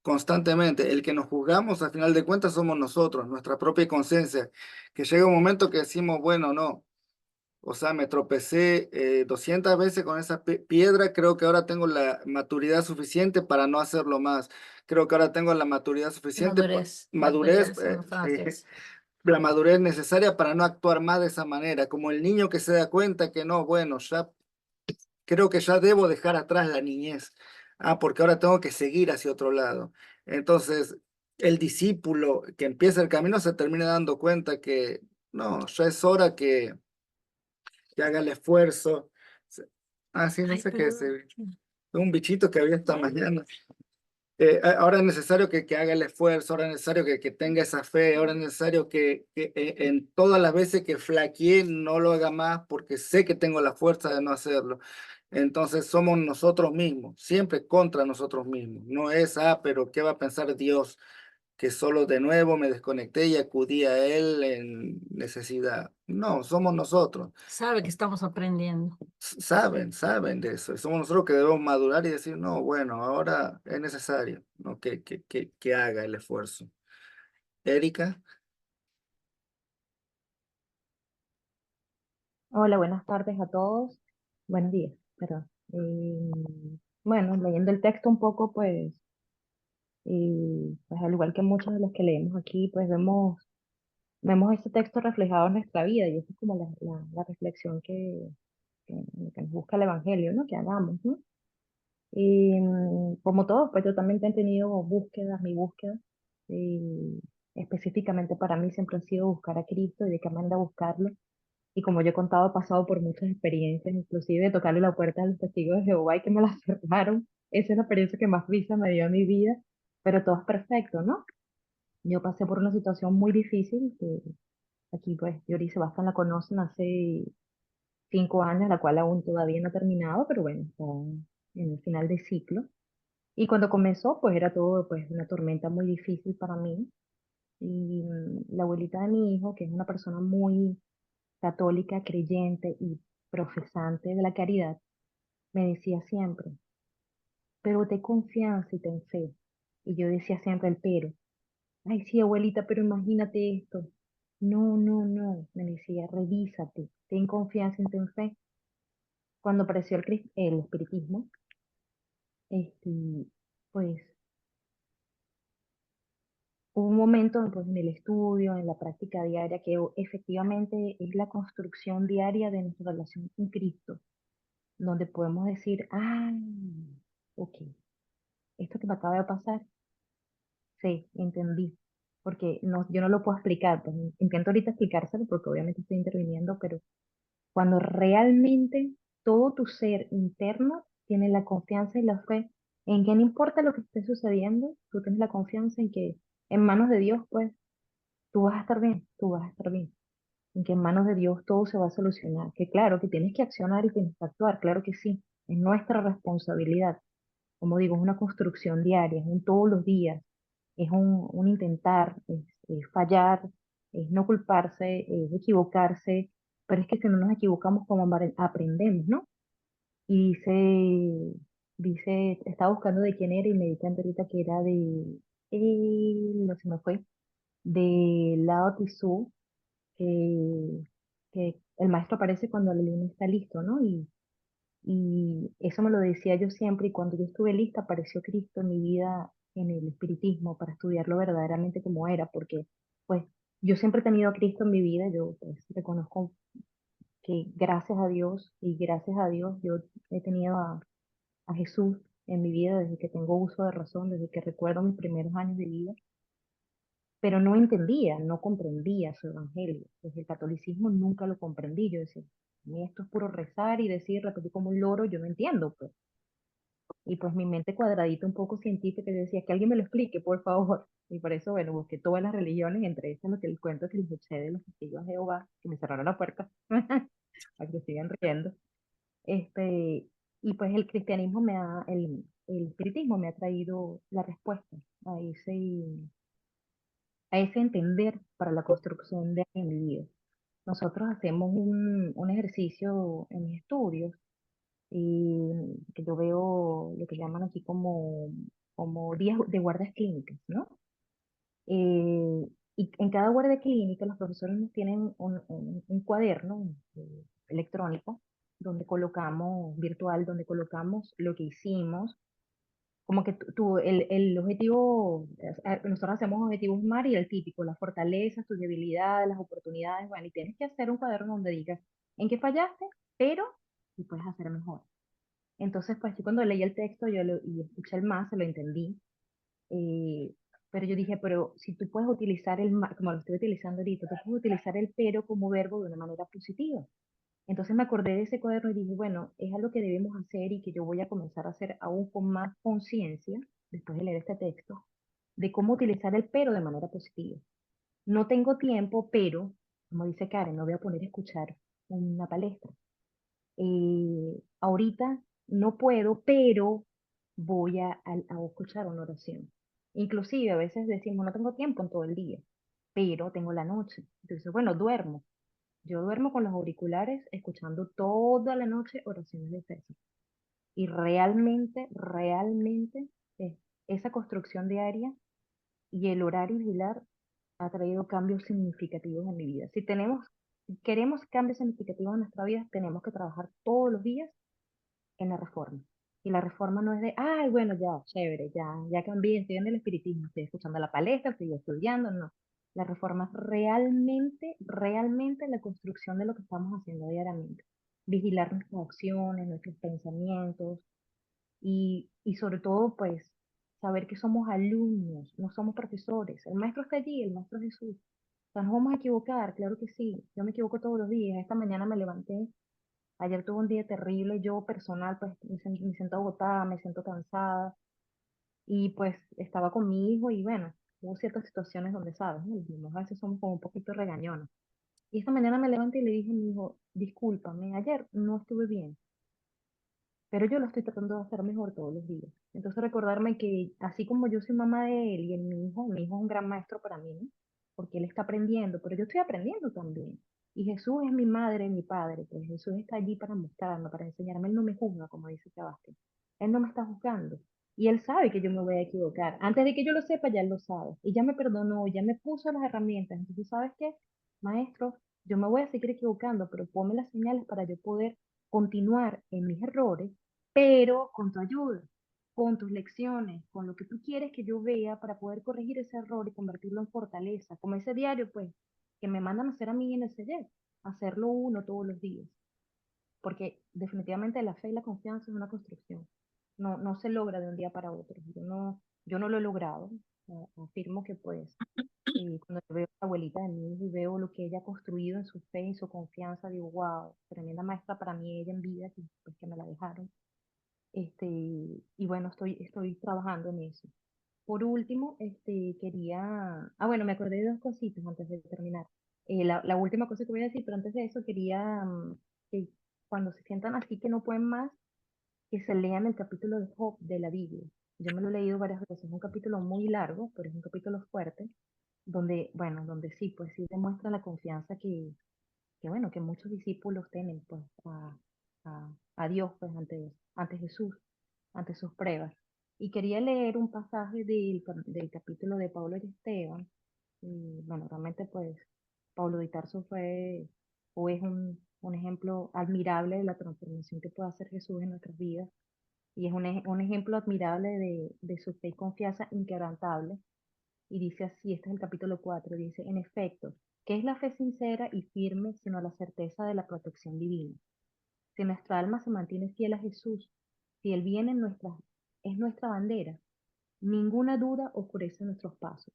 F: constantemente. El que nos juzgamos, al final de cuentas, somos nosotros, nuestra propia conciencia, que llega un momento que decimos, bueno, no. O sea, me tropecé 200 veces con esa piedra. Creo que ahora tengo la maturidad suficiente para no hacerlo más. Creo que ahora tengo la maturidad suficiente,
C: Madurez,
F: madurez,
C: esa es una frase.
F: la madurez necesaria para no actuar más de esa manera. Como el niño que se da cuenta que no, bueno, ya creo que ya debo dejar atrás la niñez. Ah, porque ahora tengo que seguir hacia otro lado. Entonces, el discípulo que empieza el camino se termina dando cuenta que no, ya es hora que haga el esfuerzo. Ah, sí, no
C: Ay,
F: sé qué es.
C: perdón.
F: Un bichito que había esta mañana. Ahora es necesario que haga el esfuerzo, ahora es necesario que tenga esa fe, ahora es necesario que en todas las veces que flaqueé no lo haga más porque sé que tengo la fuerza de no hacerlo. Entonces somos nosotros mismos, siempre contra nosotros mismos. No es, pero ¿qué va a pensar Dios? Que solo de nuevo me desconecté y acudí a Él en necesidad. No, somos nosotros.
C: Sabe que estamos aprendiendo.
F: Saben de eso. Somos nosotros que debemos madurar y decir, no, bueno, ahora es necesario, ¿no? Que haga el esfuerzo. Erika,
J: Hola, buenas tardes a todos. Buenos días, perdón. Bueno, leyendo el texto un poco, pues, pues al igual que muchos de los que leemos aquí, pues vemos este texto reflejado en nuestra vida y esa es como la reflexión que nos busca el Evangelio, ¿no? Que hagamos, ¿no? Y como todos, pues yo también he tenido búsquedas, mi búsqueda, y específicamente para mí siempre ha sido buscar a Cristo y de qué manera buscarlo. Y como yo he contado, he pasado por muchas experiencias, inclusive de tocarle la puerta a los testigos de Jehová y que me la cerraron. Esa es la experiencia que más risa me dio en mi vida, pero todo es perfecto, ¿no? Yo pasé por una situación muy difícil, que aquí pues Yori y Sebastián la conocen hace 5 años, la cual aún todavía no ha terminado, pero bueno, está en el final de ciclo. Y cuando comenzó, pues era todo pues una tormenta muy difícil para mí. Y la abuelita de mi hijo, que es una persona muy católica, creyente y profesante de la caridad, me decía siempre, pero ten confianza y ten fe. Y yo decía siempre el pero. Ay, sí, abuelita, pero imagínate esto. No, no, no, me decía, revísate, ten confianza y ten fe. Cuando apareció el espiritismo, este, pues hubo un momento pues, en el estudio, en la práctica diaria, que efectivamente es la construcción diaria de nuestra relación con Cristo, donde podemos decir, ah, ok, esto que me acaba de pasar, sí, entendí, porque no, yo no lo puedo explicar, pues intento ahorita explicárselo porque obviamente estoy interviniendo, pero cuando realmente todo tu ser interno tiene la confianza y la fe en que no importa lo que esté sucediendo, tú tienes la confianza en que en manos de Dios, pues, tú vas a estar bien, tú vas a estar bien. En que en manos de Dios todo se va a solucionar. Que claro, que tienes que accionar y tienes que actuar, claro que sí, es nuestra responsabilidad. Como digo, es una construcción diaria, es un todos los días, es un intentar, es fallar, es no culparse, es equivocarse, pero es que si no nos equivocamos, como aprendemos, ¿no? Y estaba buscando de quién era y me di cuenta ahorita que era no se me fue, de Lao Tzu, que, que el maestro aparece cuando el alumno está listo, ¿no? Y eso me lo decía yo siempre, y cuando yo estuve lista apareció Cristo en mi vida, en el espiritismo, para estudiarlo verdaderamente como era, porque pues yo siempre he tenido a Cristo en mi vida, yo pues reconozco que gracias a Dios y gracias a Dios yo he tenido a Jesús en mi vida desde que tengo uso de razón, desde que recuerdo mis primeros años de vida, pero no entendía, no comprendía su evangelio. Desde el catolicismo nunca lo comprendí. Yo decía, a mí esto es puro rezar y decir, repetir como un loro, yo no entiendo, pues. Y pues mi mente cuadradita, un poco científica, yo decía, que alguien me lo explique, por favor. Y por eso, bueno, busqué todas las religiones, entre esas lo que les cuento que les sucede de los testigos de Jehová, que me cerraron la puerta, para que sigan riendo. Este, y pues el cristianismo el espiritismo me ha traído la respuesta a a ese entender para la construcción de mi vida. Nosotros hacemos un ejercicio en mis estudios y que yo veo lo que llaman aquí como días de guardias clínicas, ¿no? Y en cada guardia clínica los profesores nos tienen un cuaderno electrónico donde colocamos, virtual, donde colocamos lo que hicimos, como que el objetivo, nosotros hacemos objetivos MAR y el típico, las fortalezas, tus debilidades, las oportunidades, bueno, y tienes que hacer un cuaderno donde digas en qué fallaste, pero y puedes hacer mejor. Entonces, pues yo cuando leí el texto y escuché el más, se lo entendí, eh, pero yo dije, pero si tú puedes utilizar como lo estoy utilizando ahorita, tú puedes utilizar el pero como verbo de una manera positiva. Entonces me acordé de ese cuaderno y dije, bueno, es algo que debemos hacer y que yo voy a comenzar a hacer aún con más conciencia, después de leer este texto, de cómo utilizar el pero de manera positiva. No tengo tiempo, pero, como dice Karen, no voy a poner a escuchar una palestra. Ahorita no puedo, pero voy a escuchar una oración. Inclusive a veces decimos, no tengo tiempo en todo el día, pero tengo la noche. Entonces, bueno, duermo. Yo duermo con los auriculares escuchando toda la noche oraciones de César. Y realmente, eh, esa construcción diaria y el orar y vigilar ha traído cambios significativos en mi vida. Si queremos cambios significativos en nuestra vida, tenemos que trabajar todos los días en la reforma. Y la reforma no es de, ay, bueno, ya, chévere, ya cambié, estoy en el espiritismo, estoy escuchando la palestra, estoy estudiando, no. La reforma es realmente la construcción de lo que estamos haciendo diariamente. Vigilar nuestras acciones, nuestros pensamientos y sobre todo, pues, saber que somos alumnos, no somos profesores. El maestro está allí, el maestro es Jesús. O sea, nos vamos a equivocar, claro que sí. Yo me equivoco todos los días. Esta mañana me levanté. Ayer tuve un día terrible, yo personal, pues me siento agotada, me siento cansada y pues estaba con mi hijo y bueno, hubo ciertas situaciones donde, ¿sabes? ¿No? Los niños a veces somos como un poquito regañones. Y esta mañana me levanté y le dije a mi hijo, discúlpame, ayer no estuve bien, pero yo lo estoy tratando de hacer mejor todos los días. Entonces recordarme que así como yo soy mamá de él y mi hijo es un gran maestro para mí, ¿no? Porque él está aprendiendo, pero yo estoy aprendiendo también. Y Jesús es mi madre, mi padre, pues Jesús está allí para mostrarme, para enseñarme. Él no me juzga, como dice Sebastián. Él no me está juzgando. Y él sabe que yo me voy a equivocar. Antes de que yo lo sepa, ya él lo sabe. Y ya me perdonó, ya me puso las herramientas. Entonces, ¿sabes qué? Maestro, yo me voy a seguir equivocando, pero ponme las señales para yo poder continuar en mis errores, pero con tu ayuda, con tus lecciones, con lo que tú quieres que yo vea para poder corregir ese error y convertirlo en fortaleza, como ese diario, pues, que me mandan a hacer a mí en el taller, hacerlo uno todos los días, porque definitivamente la fe y la confianza es una construcción, no se logra de un día para otro, yo no lo he logrado, afirmo que pues, cuando veo a la abuelita de mi hijo y veo lo que ella ha construido en su fe y su confianza, digo, wow, tremenda maestra para mí ella en vida, que, pues, que me la dejaron. Y bueno, estoy trabajando en eso. Por último, bueno, me acordé de dos cositas antes de terminar. La última cosa que voy a decir, pero antes de eso quería que cuando se sientan así que no pueden más, que se lean el capítulo de Job de la Biblia. Yo me lo he leído varias veces, es un capítulo muy largo, pero es un capítulo fuerte, donde, bueno, donde sí, pues sí demuestra la confianza que bueno, que muchos discípulos tienen, pues, a Dios, pues, ante Jesús, ante sus pruebas. Y quería leer un pasaje del capítulo de Pablo y Esteban. Y bueno, realmente pues Pablo de Tarso fue o es un ejemplo admirable de la transformación que puede hacer Jesús en nuestras vidas. Y es un ejemplo admirable de su fe y confianza inquebrantable. Y dice así, este es el capítulo 4 dice, en efecto, ¿qué es la fe sincera y firme sino la certeza de la protección divina? Si nuestra alma se mantiene fiel a Jesús, si el bien es nuestra bandera, ninguna duda oscurece nuestros pasos.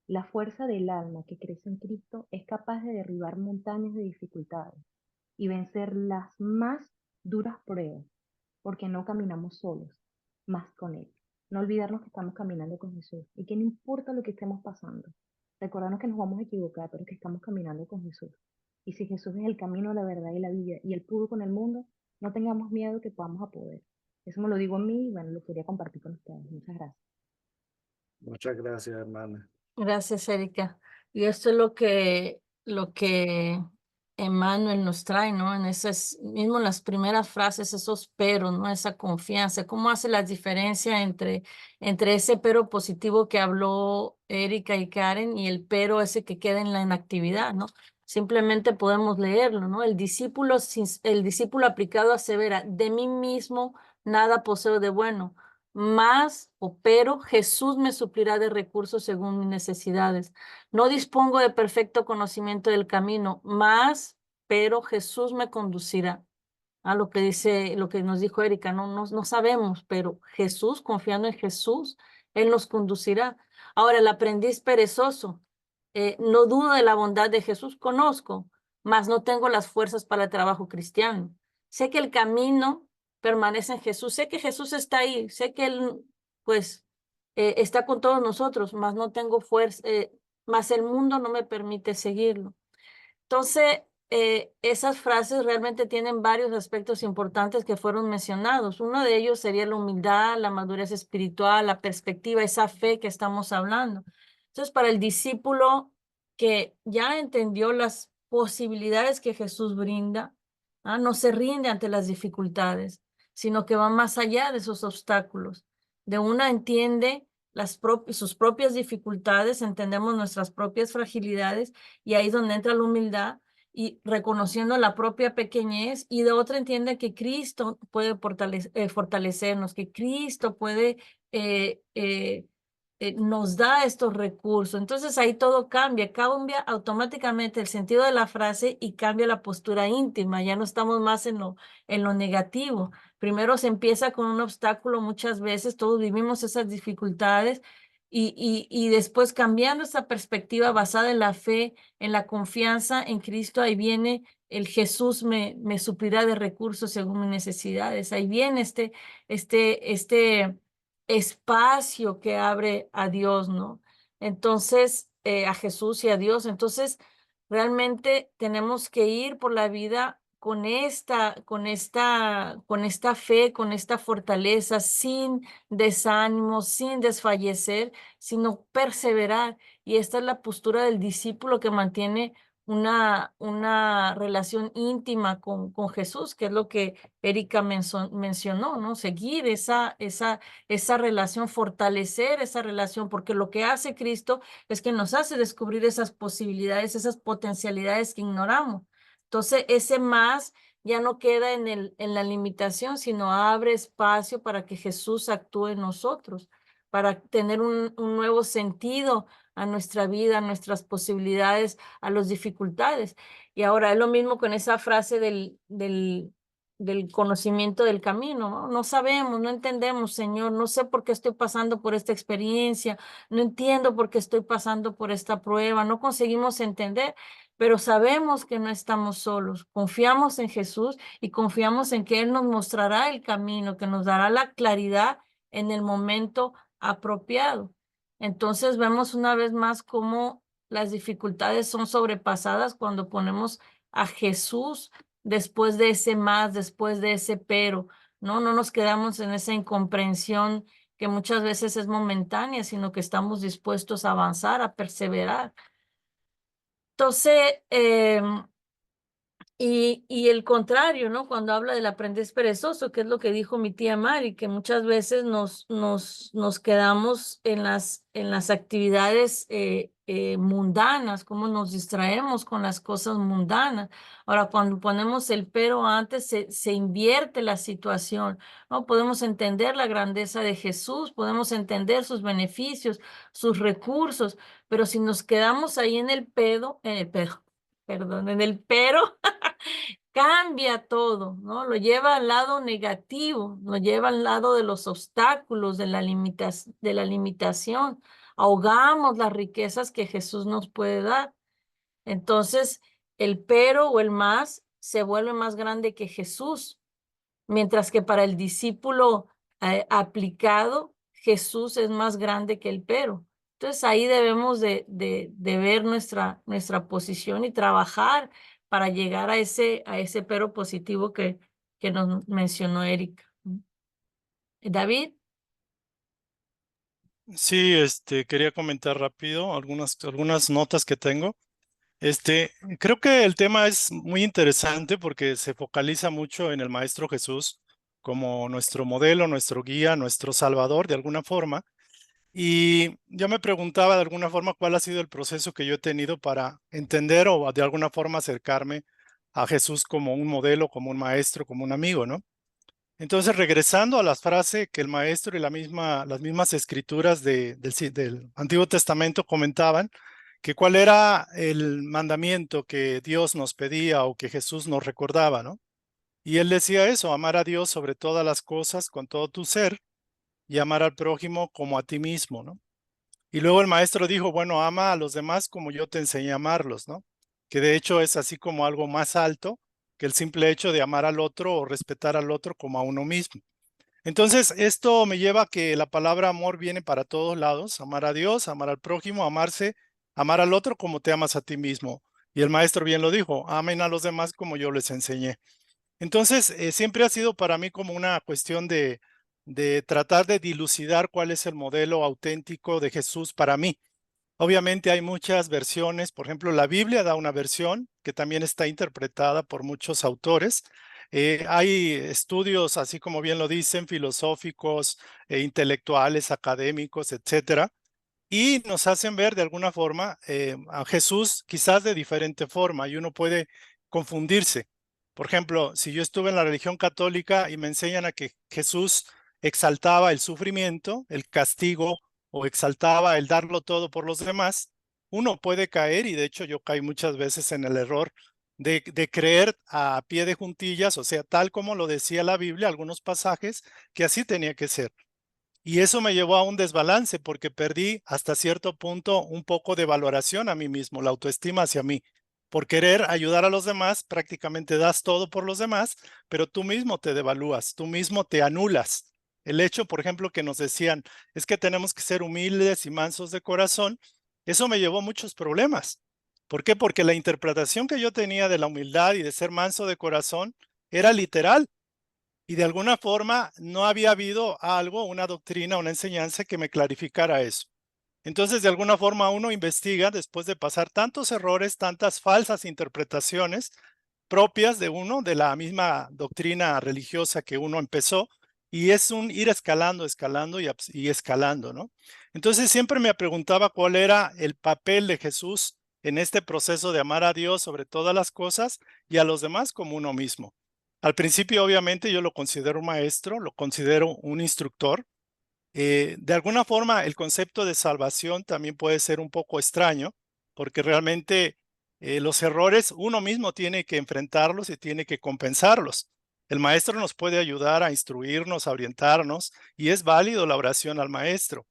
J: La fuerza del alma que crece en Cristo es capaz de derribar montañas de dificultades y vencer las más duras pruebas, porque no caminamos solos, más con Él. No olvidarnos que estamos caminando con Jesús y que no importa lo que estemos pasando. Recordarnos que nos vamos a equivocar, pero que estamos caminando con Jesús. Y si Jesús es el camino, la verdad y la vida, y Él pudo con el mundo, no tengamos miedo que podamos a poder. Eso me lo digo a mí y bueno, lo quería compartir con ustedes. Muchas gracias.
F: Muchas gracias, hermana.
C: Gracias, Erika. Y esto es lo que Emmanuel nos trae, ¿no? En esas, mismo en las primeras frases, esos pero, ¿no? Esa confianza. ¿Cómo hace la diferencia entre ese pero positivo que habló Erika y Karen y el pero ese que queda en la inactividad, ¿no? Simplemente podemos leerlo, ¿no? El discípulo aplicado asevera, de mí mismo nada poseo de bueno, más o pero Jesús me suplirá de recursos según mis necesidades. No dispongo de perfecto conocimiento del camino, más pero Jesús me conducirá. A lo que dice, lo que nos dijo Erika, no sabemos, pero Jesús, confiando en Jesús, Él nos conducirá. Ahora, el aprendiz perezoso, no dudo de la bondad de Jesús, conozco, mas no tengo las fuerzas para el trabajo cristiano. Sé que el camino permanece en Jesús, sé que Jesús está ahí, sé que Él, pues, está con todos nosotros, mas no tengo fuerza, mas el mundo no me permite seguirlo. Entonces, esas frases realmente tienen varios aspectos importantes que fueron mencionados. Uno de ellos sería la humildad, la madurez espiritual, la perspectiva, esa fe que estamos hablando. Entonces, para el discípulo que ya entendió las posibilidades que Jesús brinda, no se rinde ante las dificultades, sino que va más allá de esos obstáculos. De una entiende sus propias dificultades, entendemos nuestras propias fragilidades y ahí es donde entra la humildad y reconociendo la propia pequeñez, y de otra entiende que Cristo puede fortalecernos, que Cristo puede nos da estos recursos. Entonces ahí todo cambia automáticamente el sentido de la frase y cambia la postura íntima, ya no estamos más en lo negativo. Primero se empieza con un obstáculo, muchas veces todos vivimos esas dificultades y después cambiando esa perspectiva basada en la fe, en la confianza en Cristo, ahí viene el Jesús me suplirá de recursos según mis necesidades. Ahí viene este espacio que abre a Dios, ¿no? Entonces, a Jesús y a Dios. Entonces, realmente tenemos que ir por la vida con esta fe, con esta fortaleza, sin desánimo, sin desfallecer, sino perseverar. Y esta es la postura del discípulo que mantiene una relación íntima con Jesús, que es lo que Erika mencionó, ¿no? Seguir esa relación, fortalecer esa relación, porque lo que hace Cristo es que nos hace descubrir esas posibilidades, esas potencialidades que ignoramos. Entonces, ese más ya no queda en la limitación, sino abre espacio para que Jesús actúe en nosotros, para tener un nuevo sentido a nuestra vida, a nuestras posibilidades, a las dificultades. Y ahora es lo mismo con esa frase del conocimiento del camino, ¿no? No sabemos, no entendemos, Señor, no sé por qué estoy pasando por esta experiencia, no entiendo por qué estoy pasando por esta prueba, no conseguimos entender, pero sabemos que no estamos solos, confiamos en Jesús y confiamos en que Él nos mostrará el camino, que nos dará la claridad en el momento apropiado. Entonces vemos una vez más cómo las dificultades son sobrepasadas cuando ponemos a Jesús después de ese más, después de ese pero, ¿no? No nos quedamos en esa incomprensión que muchas veces es momentánea, sino que estamos dispuestos a avanzar, a perseverar. Entonces, y el contrario, ¿no? Cuando habla del aprendiz perezoso, que es lo que dijo mi tía Mari, que muchas veces nos quedamos en las actividades mundanas, cómo nos distraemos con las cosas mundanas. Ahora, cuando ponemos el pero antes, se invierte la situación, ¿no? Podemos entender la grandeza de Jesús, podemos entender sus beneficios, sus recursos, pero si nos quedamos ahí en el perdón, en el pero, cambia todo, ¿no? Lo lleva al lado negativo, lo lleva al lado de los obstáculos, de la limitación. Ahogamos las riquezas que Jesús nos puede dar. Entonces, el pero o el más se vuelve más grande que Jesús, mientras que para el discípulo aplicado, Jesús es más grande que el pero. Entonces ahí debemos de ver nuestra posición y trabajar para llegar a ese pero positivo que nos mencionó Erika. David.
B: Sí, quería comentar rápido algunas notas que tengo. Creo que el tema es muy interesante porque se focaliza mucho en el Maestro Jesús como nuestro modelo, nuestro guía, nuestro salvador de alguna forma. Y yo me preguntaba de alguna forma cuál ha sido el proceso que yo he tenido para entender o de alguna forma acercarme a Jesús como un modelo, como un maestro, como un amigo, ¿no? Entonces, regresando a la frase que el maestro y las mismas escrituras del Antiguo Testamento comentaban, que cuál era el mandamiento que Dios nos pedía o que Jesús nos recordaba, ¿no? Y él decía eso, amar a Dios sobre todas las cosas con todo tu ser y amar al prójimo como a ti mismo, ¿no? Y luego el maestro dijo, bueno, ama a los demás como yo te enseñé a amarlos, ¿no? Que de hecho es así como algo más alto que el simple hecho de amar al otro o respetar al otro como a uno mismo. Entonces, esto me lleva a que la palabra amor viene para todos lados, amar a Dios, amar al prójimo, amarse, amar al otro como te amas a ti mismo. Y el maestro bien lo dijo, amen a los demás como yo les enseñé. Entonces, siempre ha sido para mí como una cuestión de tratar de dilucidar cuál es el modelo auténtico de Jesús para mí. Obviamente hay muchas versiones, por ejemplo, la Biblia da una versión que también está interpretada por muchos autores. Hay estudios, así como bien lo dicen, filosóficos, intelectuales, académicos, etcétera, y nos hacen ver de alguna forma a Jesús quizás de diferente forma y uno puede confundirse. Por ejemplo, si yo estuve en la religión católica y me enseñan a que Jesús exaltaba el sufrimiento, el castigo o exaltaba el darlo todo por los demás, uno puede caer, y de hecho yo caí muchas veces en el error de creer a pie de juntillas, o sea, tal como lo decía la Biblia, algunos pasajes, que así tenía que ser. Y eso me llevó a un desbalance porque perdí hasta cierto punto un poco de valoración a mí mismo, la autoestima hacia mí. Por querer ayudar a los demás, prácticamente das todo por los demás, pero tú mismo te devalúas, tú mismo te anulas. El hecho, por ejemplo, que nos decían, es que tenemos que ser humildes y mansos de corazón, eso me llevó a muchos problemas. ¿Por qué? Porque la interpretación que yo tenía de la humildad y de ser manso de corazón era literal. Y de alguna forma no había habido algo, una doctrina, una enseñanza que me clarificara eso. Entonces, de alguna forma uno investiga después de pasar tantos errores, tantas falsas interpretaciones propias de uno, de la misma doctrina religiosa que uno empezó, y es un ir escalando, escalando y escalando, ¿no? Entonces, siempre me preguntaba cuál era el papel de Jesús en este proceso de amar a Dios sobre todas las cosas y a los demás como uno mismo. Al principio, obviamente, yo lo considero un maestro, lo considero un instructor. De alguna forma, el concepto de salvación también puede ser un poco extraño, porque realmente los errores uno mismo tiene que enfrentarlos y tiene que compensarlos. El maestro nos puede ayudar a instruirnos, a orientarnos, y es válido la oración al maestro.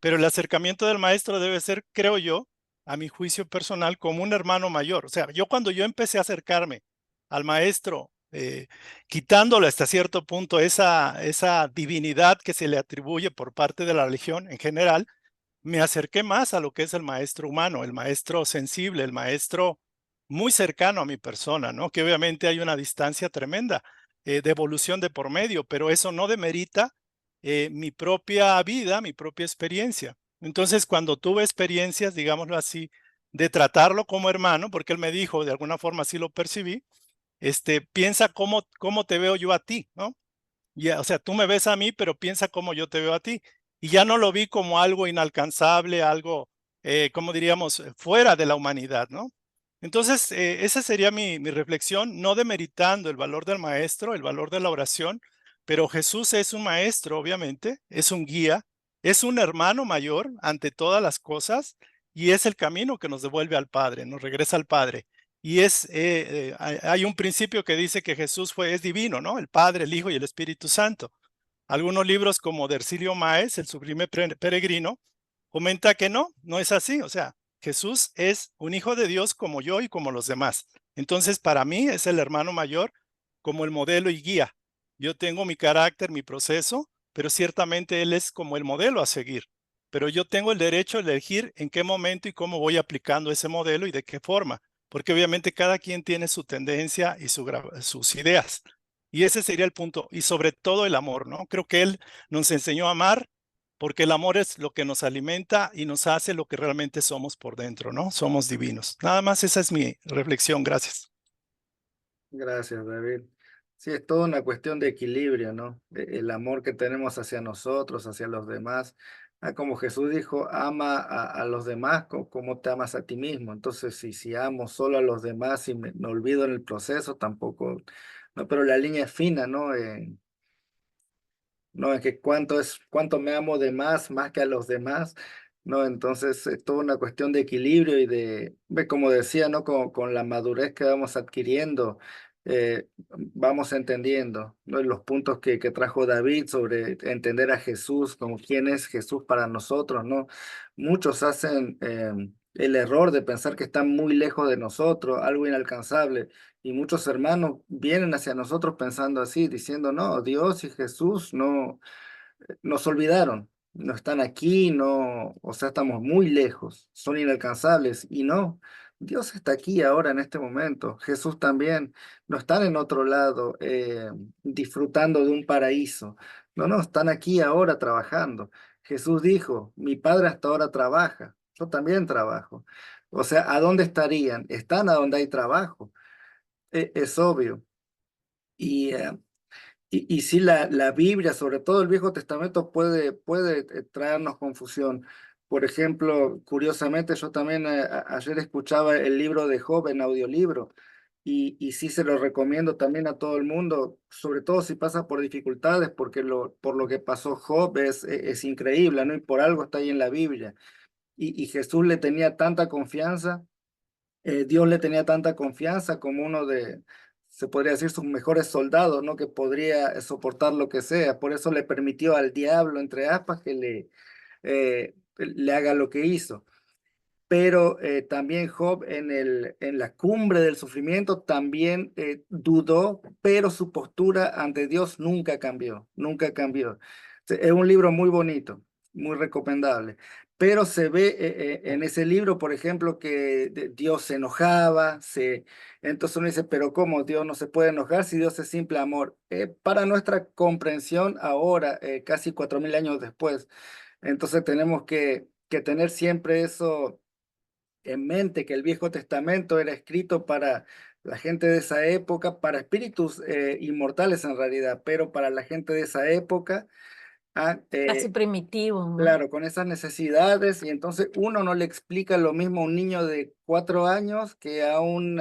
B: Pero el acercamiento del maestro debe ser, creo yo, a mi juicio personal, como un hermano mayor. O sea, cuando yo empecé a acercarme al maestro, quitándole hasta cierto punto esa divinidad que se le atribuye por parte de la religión en general, me acerqué más a lo que es el maestro humano, el maestro sensible, el maestro muy cercano a mi persona, ¿no? Que obviamente hay una distancia tremenda de evolución de por medio, pero eso no demerita mi propia vida, mi propia experiencia. Entonces, cuando tuve experiencias, digámoslo así, de tratarlo como hermano, porque él me dijo, de alguna forma así lo percibí, piensa cómo te veo yo a ti, ¿no? Ya, o sea, tú me ves a mí, pero piensa cómo yo te veo a ti. Y ya no lo vi como algo inalcanzable, algo, como diríamos, fuera de la humanidad, ¿no? Entonces, esa sería mi reflexión, no demeritando el valor del maestro, el valor de la oración, pero Jesús es un maestro, obviamente, es un guía, es un hermano mayor ante todas las cosas y es el camino que nos devuelve al Padre, nos regresa al Padre. Y hay un principio que dice que Jesús es divino, ¿no? El Padre, el Hijo y el Espíritu Santo. Algunos libros como de Ercilio Máez, El Sublime Peregrino, comenta que no es así. O sea, Jesús es un hijo de Dios como yo y como los demás. Entonces, para mí es el hermano mayor como el modelo y guía. Yo tengo mi carácter, mi proceso, pero ciertamente Él es como el modelo a seguir. Pero yo tengo el derecho de elegir en qué momento y cómo voy aplicando ese modelo y de qué forma, porque obviamente cada quien tiene su tendencia y sus ideas. Y ese sería el punto, y sobre todo el amor, ¿no? Creo que Él nos enseñó a amar porque el amor es lo que nos alimenta y nos hace lo que realmente somos por dentro, ¿no? Somos divinos. Nada más esa es mi reflexión. Gracias.
F: Gracias, David. Sí, es toda una cuestión de equilibrio, ¿no? El amor que tenemos hacia nosotros, hacia los demás. Como Jesús dijo, ama a los demás como te amas a ti mismo. Entonces, si amo solo a los demás y me olvido en el proceso, tampoco, no, pero la línea es fina, ¿no? No, es que cuánto me amo de más que a los demás, ¿no? Entonces es toda una cuestión de equilibrio y como decía, ¿no? Con la madurez que vamos adquiriendo, vamos entendiendo, ¿no? Los puntos que trajo David sobre entender a Jesús, como quién es Jesús para nosotros, ¿no? Muchos hacen el error de pensar que están muy lejos de nosotros, algo inalcanzable. Y muchos hermanos vienen hacia nosotros pensando así, diciendo, no, Dios y Jesús no nos olvidaron, no están aquí, no, o sea, estamos muy lejos, son inalcanzables. Y no, Dios está aquí ahora en este momento, Jesús también, no están en otro lado disfrutando de un paraíso. No, no, están aquí ahora trabajando. Jesús dijo, mi Padre hasta ahora trabaja, yo también trabajo. O sea, ¿a dónde estarían? Están a donde hay trabajo, es obvio. Y, y sí, la Biblia, sobre todo el Viejo Testamento, puede traernos confusión. Por ejemplo, curiosamente, yo también ayer escuchaba el libro de Job en audiolibro y sí se lo recomiendo también a todo el mundo, sobre todo si pasa por dificultades, porque por lo que pasó Job es increíble, ¿no? Y por algo está ahí en la Biblia. Y Jesús le tenía tanta confianza, Dios le tenía tanta confianza como uno de, se podría decir, sus mejores soldados, ¿no? Que podría soportar lo que sea. Por eso le permitió al diablo, entre aspas, que le haga lo que hizo. Pero también Job en la cumbre del sufrimiento también dudó, pero su postura ante Dios nunca cambió, nunca cambió. Es un libro muy bonito, muy recomendable, pero se ve en ese libro, por ejemplo, que Dios se enojaba, entonces uno dice, pero ¿cómo Dios no se puede enojar si Dios es simple amor? Para nuestra comprensión ahora, casi 4000 años después, entonces tenemos que tener siempre eso en mente, que el Viejo Testamento era escrito para la gente de esa época, para espíritus inmortales en realidad, pero para la gente de esa época,
C: Casi primitivo, ¿no?
F: claro, con esas necesidades, y entonces uno no le explica lo mismo a un niño de 4 años que a un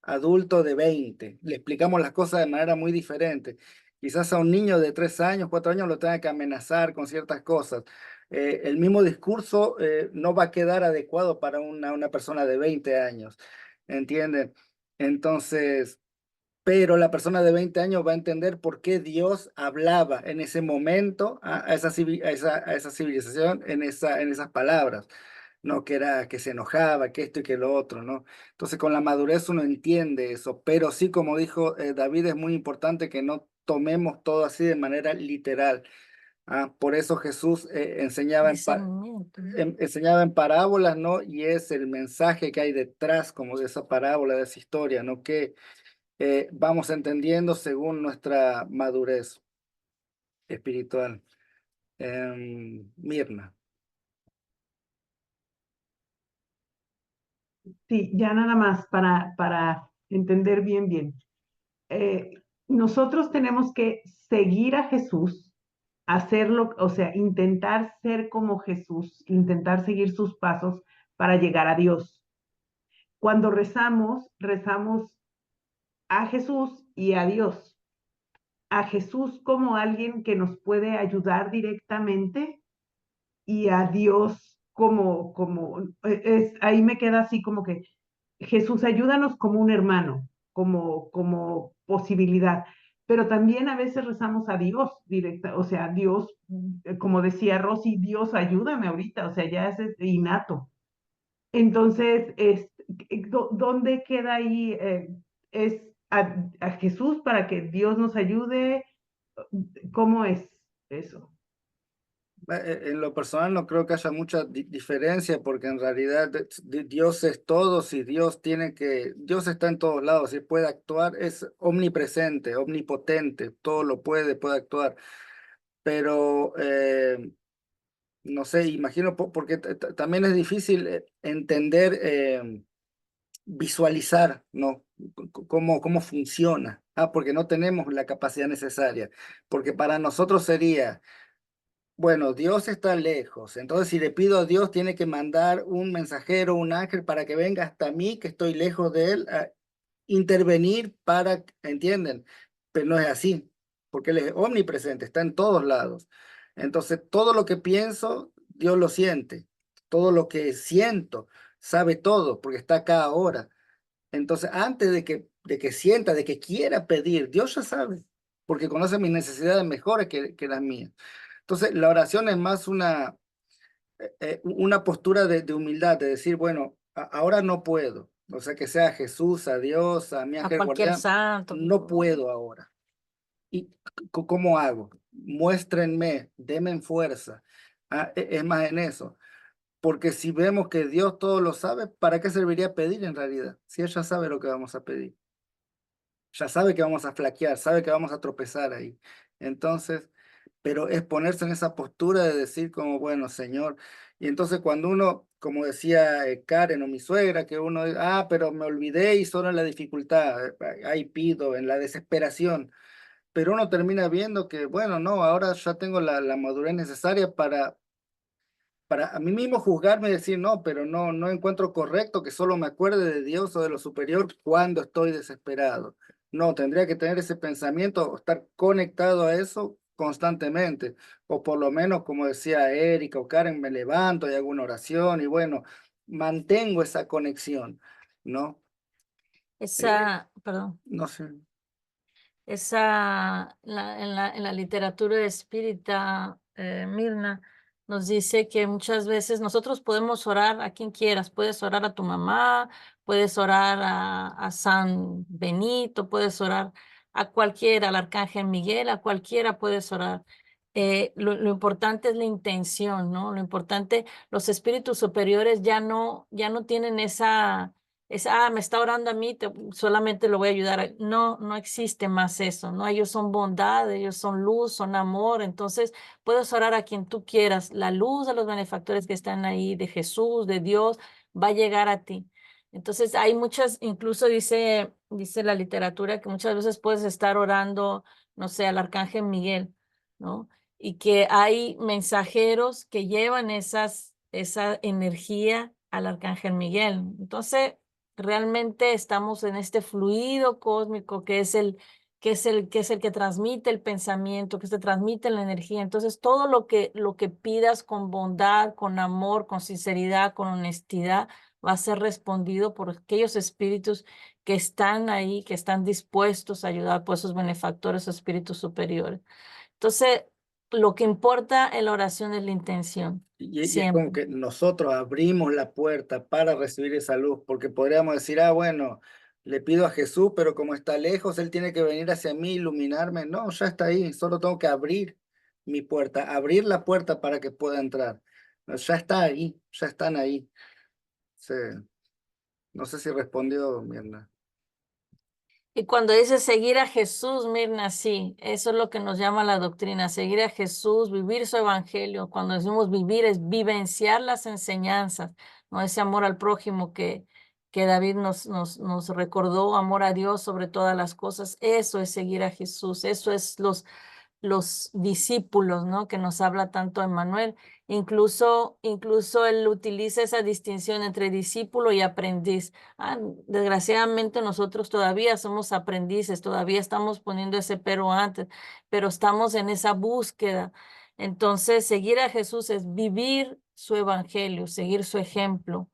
F: adulto de 20. Le explicamos las cosas de manera muy diferente. Quizás a un niño de 3 años, 4 años lo tenga que amenazar con ciertas cosas. El mismo discurso no va a quedar adecuado para una persona de 20 años, ¿entienden? Entonces, pero la persona de 20 años va a entender por qué Dios hablaba en ese momento a esa civilización en esas palabras, ¿no? Que era que se enojaba, que esto y que lo otro, ¿no? Entonces con la madurez uno entiende eso, pero sí, como dijo David, es muy importante que no tomemos todo así de manera literal. Por eso Jesús
C: Discernimiento, ¿no?
F: enseñaba en parábolas, ¿no? Y es el mensaje que hay detrás como de esa parábola, de esa historia, ¿no? Que vamos entendiendo según nuestra madurez espiritual. Mirna.
D: Sí, ya nada más para entender bien. Nosotros tenemos que seguir a Jesús, hacerlo, o sea, intentar ser como Jesús, intentar seguir sus pasos para llegar a Dios. Cuando rezamos a Jesús y a Dios. A Jesús como alguien que nos puede ayudar directamente y a Dios ahí me queda así como que Jesús, ayúdanos como un hermano, como posibilidad. Pero también a veces rezamos a Dios directa, o sea, Dios, como decía Rosy, Dios ayúdame ahorita, o sea, ya es innato. Entonces, ¿dónde queda ahí? ¿Es a Jesús para que Dios nos ayude? ¿Cómo es eso?
F: En lo personal no creo que haya mucha diferencia porque en realidad Dios es todo, si Dios está en todos lados, si puede actuar, es omnipresente, omnipotente, todo lo puede actuar. Pero no sé, imagino, porque también es difícil entender, visualizar, ¿no? Cómo funciona. Porque no tenemos la capacidad necesaria. Porque para nosotros sería, bueno, Dios está lejos. Entonces, si le pido a Dios, tiene que mandar un mensajero, un ángel, para que venga hasta mí, que estoy lejos de él, a intervenir para, ¿entienden? Pero no es así, porque Él es omnipresente, está en todos lados. Entonces, todo lo que pienso, Dios lo siente. Todo lo que siento, sabe todo, porque está acá ahora. Entonces, antes de que sienta, de que quiera pedir, Dios ya sabe, porque conoce mis necesidades mejores que las mías. Entonces, la oración es más una postura de humildad, de decir, bueno, ahora no puedo. O sea, que sea Jesús, a Dios, a mi
C: A
F: ángel
C: cualquier
F: guardián,
C: santo.
F: no puedo ahora. ¿Y cómo hago? Muéstrenme, denme fuerza. Es más en eso. Porque si vemos que Dios todo lo sabe, ¿para qué serviría pedir en realidad? Si Él ya sabe lo que vamos a pedir. Ya sabe que vamos a flaquear, sabe que vamos a tropezar ahí. Entonces, pero es ponerse en esa postura de decir como, bueno, Señor. Y entonces cuando uno, como decía Karen o mi suegra, que uno, pero me olvidé y solo en la dificultad, ahí pido, en la desesperación. Pero uno termina viendo que, bueno, no, ahora ya tengo la madurez necesaria para a mí mismo juzgarme y decir, no, pero no encuentro correcto que solo me acuerde de Dios o de lo superior cuando estoy desesperado. No, tendría que tener ese pensamiento, estar conectado a eso constantemente, o por lo menos, como decía Erika o Karen, me levanto y hago una oración y bueno, mantengo esa conexión, ¿no?
C: Perdón,
F: No sé.
C: en la literatura espírita, Mirna, nos dice que muchas veces nosotros podemos orar a quien quieras, puedes orar a tu mamá, puedes orar a San Benito, puedes orar a cualquiera, al Arcángel Miguel, a cualquiera puedes orar. Lo importante es la intención, ¿no? Lo importante, los espíritus superiores ya no tienen me está orando a mí, solamente lo voy a ayudar. No, no existe más eso, ¿no? Ellos son bondad, ellos son luz, son amor. Entonces, puedes orar a quien tú quieras. La luz de los benefactores que están ahí, de Jesús, de Dios, va a llegar a ti. Entonces, hay muchas, incluso dice la literatura que muchas veces puedes estar orando, no sé, al Arcángel Miguel, ¿no? Y que hay mensajeros que llevan esa energía al Arcángel Miguel. Entonces, realmente estamos en este fluido cósmico que es el que transmite el pensamiento, que se transmite la energía. Entonces, todo lo que pidas con bondad, con amor, con sinceridad, con honestidad, va a ser respondido por aquellos espíritus que están ahí, que están dispuestos a ayudar por esos benefactores o espíritus superiores. Entonces, lo que importa en la oración es la intención.
F: Y es
C: Siempre.
F: como que nosotros abrimos la puerta para recibir esa luz, porque podríamos decir, bueno, le pido a Jesús, pero como está lejos, Él tiene que venir hacia mí, iluminarme. No, ya está ahí, solo tengo que abrir mi puerta, abrir la puerta para que pueda entrar. No, ya está ahí, ya están ahí. Sí. No sé si respondió, Mirna.
C: Y cuando dice seguir a Jesús, Mirna, sí, eso es lo que nos llama la doctrina, seguir a Jesús, vivir su evangelio. Cuando decimos vivir es vivenciar las enseñanzas, no ese amor al prójimo que David nos recordó, amor a Dios sobre todas las cosas. Eso es seguir a Jesús, eso es los discípulos, ¿no? Que nos habla tanto Emmanuel. Incluso él utiliza esa distinción entre discípulo y aprendiz. Desgraciadamente nosotros todavía somos aprendices, todavía estamos poniendo ese pero antes, pero estamos en esa búsqueda. Entonces, seguir a Jesús es vivir su evangelio, seguir su ejemplo.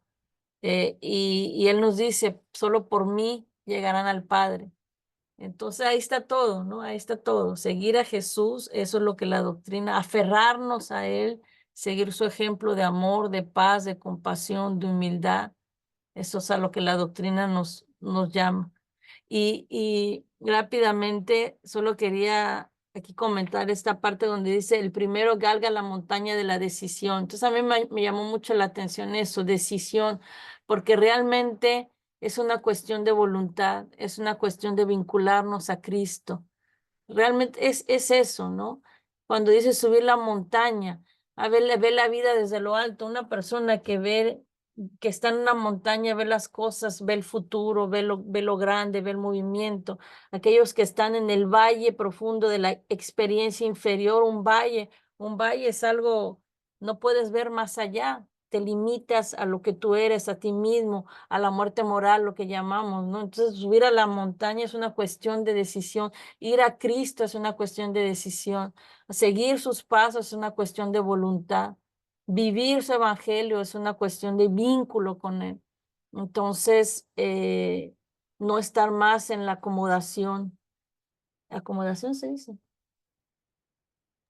C: Y Él nos dice, solo por mí llegarán al Padre. Entonces ahí está todo, ¿no? Ahí está todo. Seguir a Jesús, eso es lo que la doctrina, aferrarnos a Él, seguir su ejemplo de amor, de paz, de compasión, de humildad. Eso es a lo que la doctrina nos llama. Y rápidamente, solo quería aquí comentar esta parte donde dice, el primero galga la montaña de la decisión. Entonces a mí me llamó mucho la atención eso, decisión, porque realmente es una cuestión de voluntad, es una cuestión de vincularnos a Cristo. Realmente es eso, ¿no? Cuando dice subir la montaña, a ver la vida desde lo alto. Una persona que está en una montaña, ve las cosas, ve el futuro, ve lo grande, ve el movimiento. Aquellos que están en el valle profundo de la experiencia inferior, un valle es algo, no puedes ver más allá. Te limitas a lo que tú eres, a ti mismo, a la muerte moral, lo que llamamos, ¿no? Entonces, subir a la montaña es una cuestión de decisión. Ir a Cristo es una cuestión de decisión. Seguir sus pasos es una cuestión de voluntad. Vivir su evangelio es una cuestión de vínculo con él. Entonces, no estar más en la acomodación. ¿Acomodación se dice?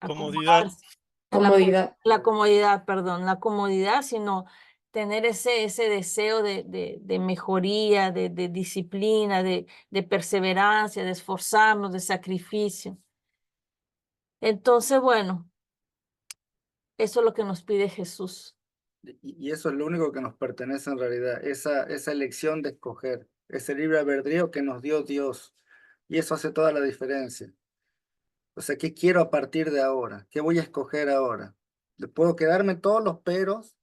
B: Comodidad.
C: Acomodarse.
G: Comodidad.
C: La comodidad, perdón, la comodidad, sino tener ese deseo de mejoría, de disciplina, de perseverancia, de esforzarnos, de sacrificio. Entonces, bueno, eso es lo que nos pide Jesús.
F: Y eso es lo único que nos pertenece en realidad, esa elección de escoger, ese libre albedrío que nos dio Dios. Y eso hace toda la diferencia. O sea, ¿qué quiero a partir de ahora? ¿Qué voy a escoger ahora? Puedo quedarme todos los peros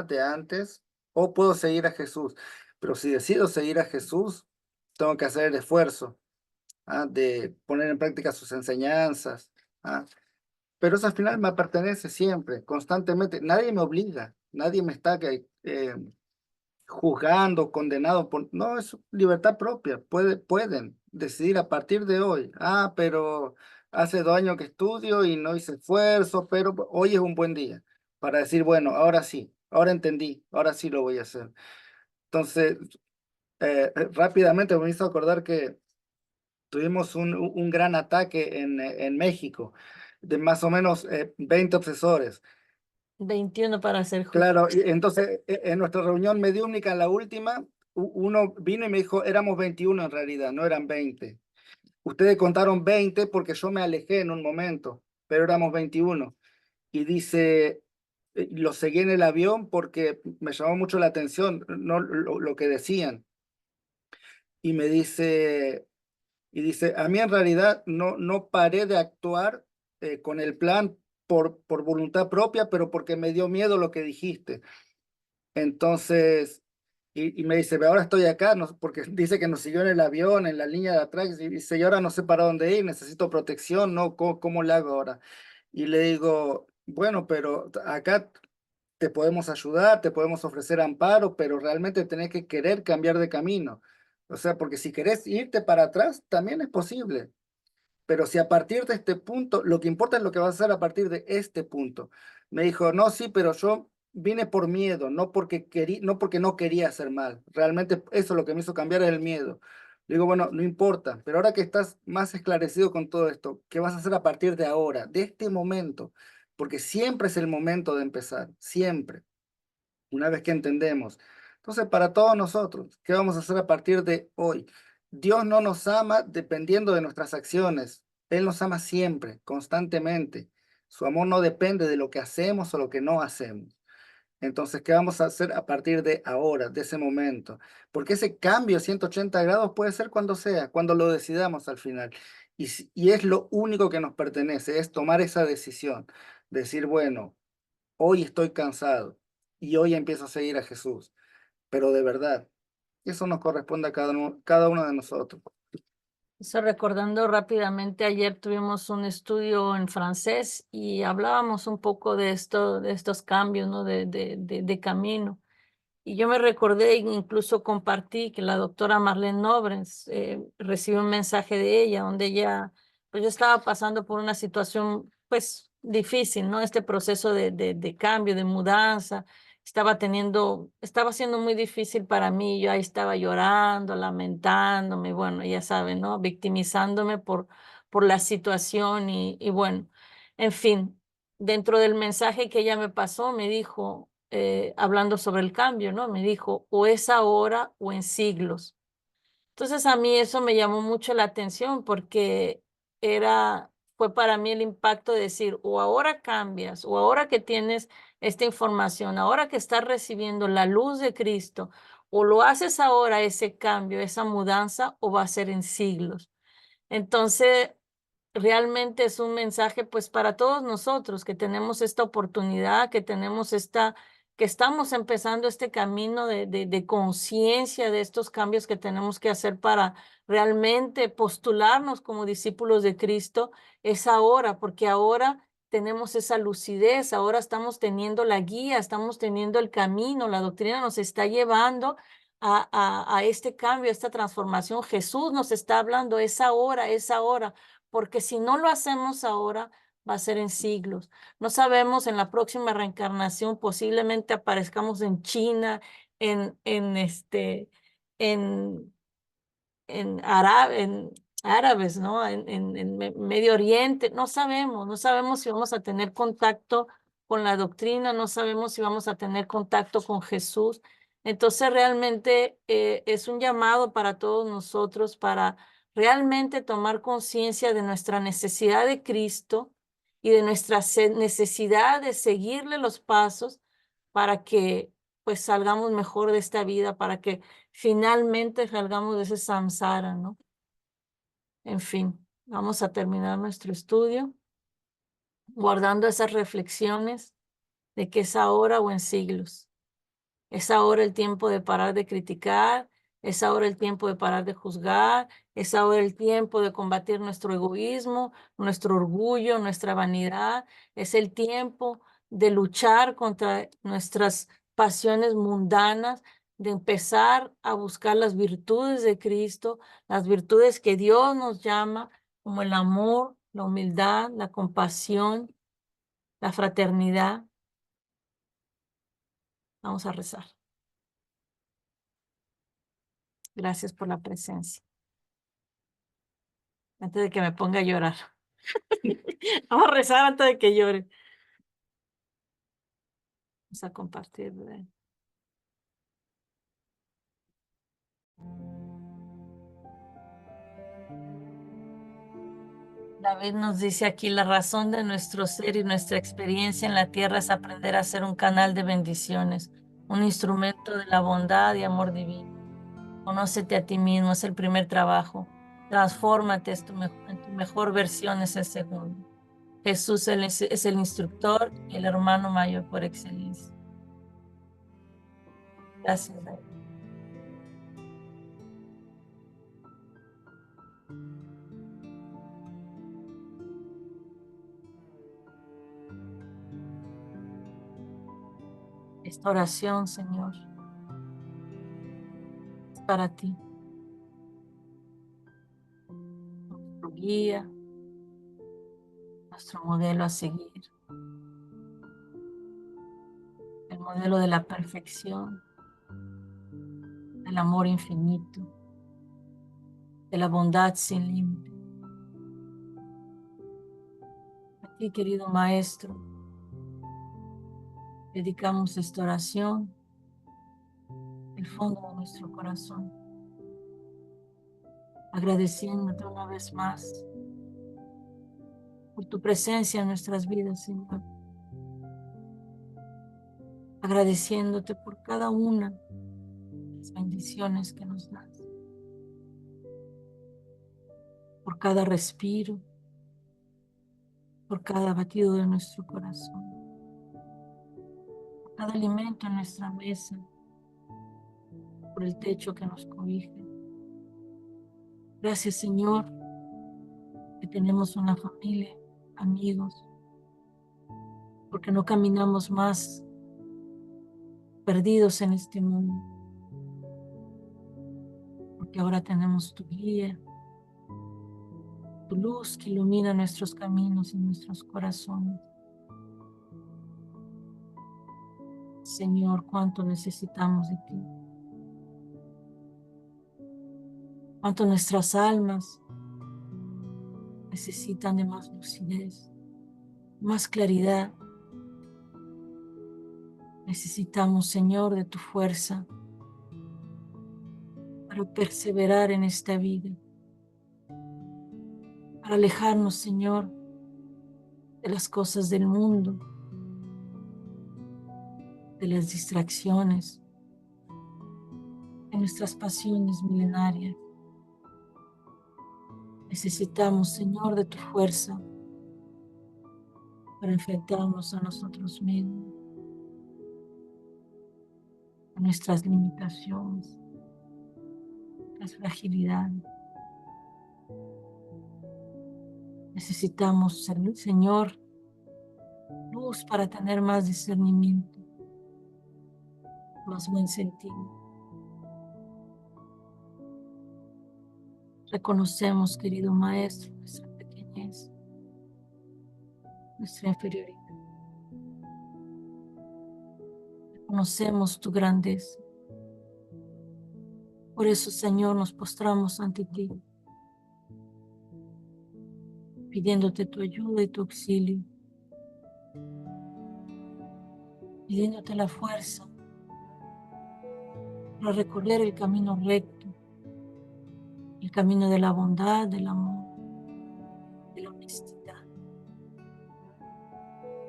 F: de antes o puedo seguir a Jesús. Pero si decido seguir a Jesús, tengo que hacer el esfuerzo de poner en práctica sus enseñanzas. Pero eso al final me pertenece siempre, constantemente. Nadie me obliga, nadie me está juzgando, condenado. No, es libertad propia. Pueden decidir a partir de hoy. Pero hace 2 años que estudio y no hice esfuerzo, pero hoy es un buen día para decir, bueno, ahora sí, ahora entendí, ahora sí lo voy a hacer. Entonces, rápidamente me hizo acordar que tuvimos un gran ataque en México de más o menos 20 obsesores.
C: 21 para ser justo.
F: Claro, y entonces en nuestra reunión mediúnica, en la última, uno vino y me dijo, éramos 21 en realidad, no eran 20. Ustedes contaron 20 porque yo me alejé en un momento, pero éramos 21. Y dice, lo seguí en el avión porque me llamó mucho la atención, no, lo que decían. Y me dice, a mí en realidad no paré de actuar con el plan por voluntad propia, pero porque me dio miedo lo que dijiste. Entonces, y me dice, ahora estoy acá, porque dice que nos siguió en el avión, en la línea de atrás, y dice, y ahora no sé para dónde ir, necesito protección, ¿no? ¿Cómo le hago ahora? Y le digo, bueno, pero acá te podemos ayudar, te podemos ofrecer amparo, pero realmente tenés que querer cambiar de camino. O sea, porque si querés irte para atrás, también es posible. Pero si a partir de este punto, lo que importa es lo que vas a hacer a partir de este punto. Me dijo, no, sí, pero yo vine por miedo, no porque no quería hacer mal. Realmente eso es lo que me hizo cambiar el miedo. Le digo, bueno, no importa, pero ahora que estás más esclarecido con todo esto, ¿qué vas a hacer a partir de ahora, de este momento? Porque siempre es el momento de empezar, siempre, una vez que entendemos. Entonces, para todos nosotros, ¿qué vamos a hacer a partir de hoy? Dios no nos ama dependiendo de nuestras acciones. Él nos ama siempre, constantemente. Su amor no depende de lo que hacemos o lo que no hacemos. Entonces, ¿qué vamos a hacer a partir de ahora, de ese momento? Porque ese cambio 180 grados puede ser cuando sea, cuando lo decidamos al final. Y es lo único que nos pertenece, es tomar esa decisión. Decir, bueno, hoy estoy cansado y hoy empiezo a seguir a Jesús. Pero de verdad, eso nos corresponde a cada uno de nosotros.
C: Eso recordando rápidamente, ayer tuvimos un estudio en francés y hablábamos un poco de esto, de estos cambios, ¿no? de camino. Y yo me recordé, incluso compartí que la doctora Marlene Nobrens recibió un mensaje de ella, donde ella, pues yo estaba pasando por una situación, pues, difícil, ¿no? Este proceso de cambio, de mudanza, estaba siendo muy difícil para mí. Yo ahí estaba llorando, lamentándome, bueno, ya saben, ¿no? Victimizándome por la situación y bueno, en fin, dentro del mensaje que ella me pasó, me dijo, hablando sobre el cambio, ¿no? Me dijo, o es ahora o en siglos. Entonces a mí eso me llamó mucho la atención porque fue para mí el impacto de decir, o ahora cambias, o ahora que tienes esta información, ahora que estás recibiendo la luz de Cristo, o lo haces ahora ese cambio, esa mudanza, o va a ser en siglos. Entonces, realmente es un mensaje pues para todos nosotros que tenemos esta oportunidad, que estamos empezando este camino de conciencia de estos cambios que tenemos que hacer para realmente postularnos como discípulos de Cristo. Es ahora, porque ahora tenemos esa lucidez, ahora estamos teniendo la guía, estamos teniendo el camino, la doctrina nos está llevando a este cambio, a esta transformación. Jesús nos está hablando, es ahora, porque si no lo hacemos ahora, va a ser en siglos. No sabemos, en la próxima reencarnación posiblemente aparezcamos en China, en en en árabes, ¿no? En Medio Oriente. No sabemos si vamos a tener contacto con la doctrina, no sabemos si vamos a tener contacto con Jesús. Entonces realmente es un llamado para todos nosotros para realmente tomar conciencia de nuestra necesidad de Cristo y de nuestra necesidad de seguirle los pasos para que pues salgamos mejor de esta vida, para que finalmente salgamos de ese samsara, ¿no? En fin, vamos a terminar nuestro estudio guardando esas reflexiones de que es ahora o en siglos. Es ahora el tiempo de parar de criticar, es ahora el tiempo de parar de juzgar, es ahora el tiempo de combatir nuestro egoísmo, nuestro orgullo, nuestra vanidad. Es el tiempo de luchar contra nuestras pasiones mundanas, de empezar a buscar las virtudes de Cristo, las virtudes que Dios nos llama, como el amor, la humildad, la compasión, la fraternidad. Vamos a rezar. Gracias por la presencia. Antes de que me ponga a llorar. Vamos a rezar antes de que llore. Vamos a compartir. David nos dice aquí: la razón de nuestro ser y nuestra experiencia en la tierra es aprender a ser un canal de bendiciones, un instrumento de la bondad y amor divino. Conócete a ti mismo, es el primer trabajo. Transfórmate, en tu mejor versión es el segundo. Jesús es el instructor y el hermano mayor por excelencia. Gracias, David. Esta oración, Señor, es para ti, nuestro guía, nuestro modelo a seguir, el modelo de la perfección, del amor infinito, de la bondad sin límite. A ti, querido Maestro, dedicamos esta oración del fondo de nuestro corazón, agradeciéndote una vez más por tu presencia en nuestras vidas, Señor. Agradeciéndote por cada una de las bendiciones que nos das, por cada respiro, por cada batido de nuestro corazón, por cada alimento en nuestra mesa, por el techo que nos cobija. Gracias, Señor, que tenemos una familia, amigos, porque no caminamos más perdidos en este mundo, porque ahora tenemos tu guía, tu luz que ilumina nuestros caminos y nuestros corazones. Señor, cuánto necesitamos de ti, cuánto nuestras almas necesitan de más lucidez, más claridad. Necesitamos, Señor, de tu fuerza para perseverar en esta vida, para alejarnos, Señor, de las cosas del mundo, de las distracciones, de nuestras pasiones milenarias. Necesitamos, Señor, de tu fuerza para enfrentarnos a nosotros mismos, a nuestras limitaciones, las fragilidades. Necesitamos, Señor, luz para tener más discernimiento, más buen sentido. Reconocemos, querido Maestro, nuestra pequeñez, nuestra inferioridad. Reconocemos tu grandeza. Por eso, Señor, nos postramos ante ti, pidiéndote tu ayuda y tu auxilio, pidiéndote la fuerza para recorrer el camino recto, el camino de la bondad, del amor, de la honestidad.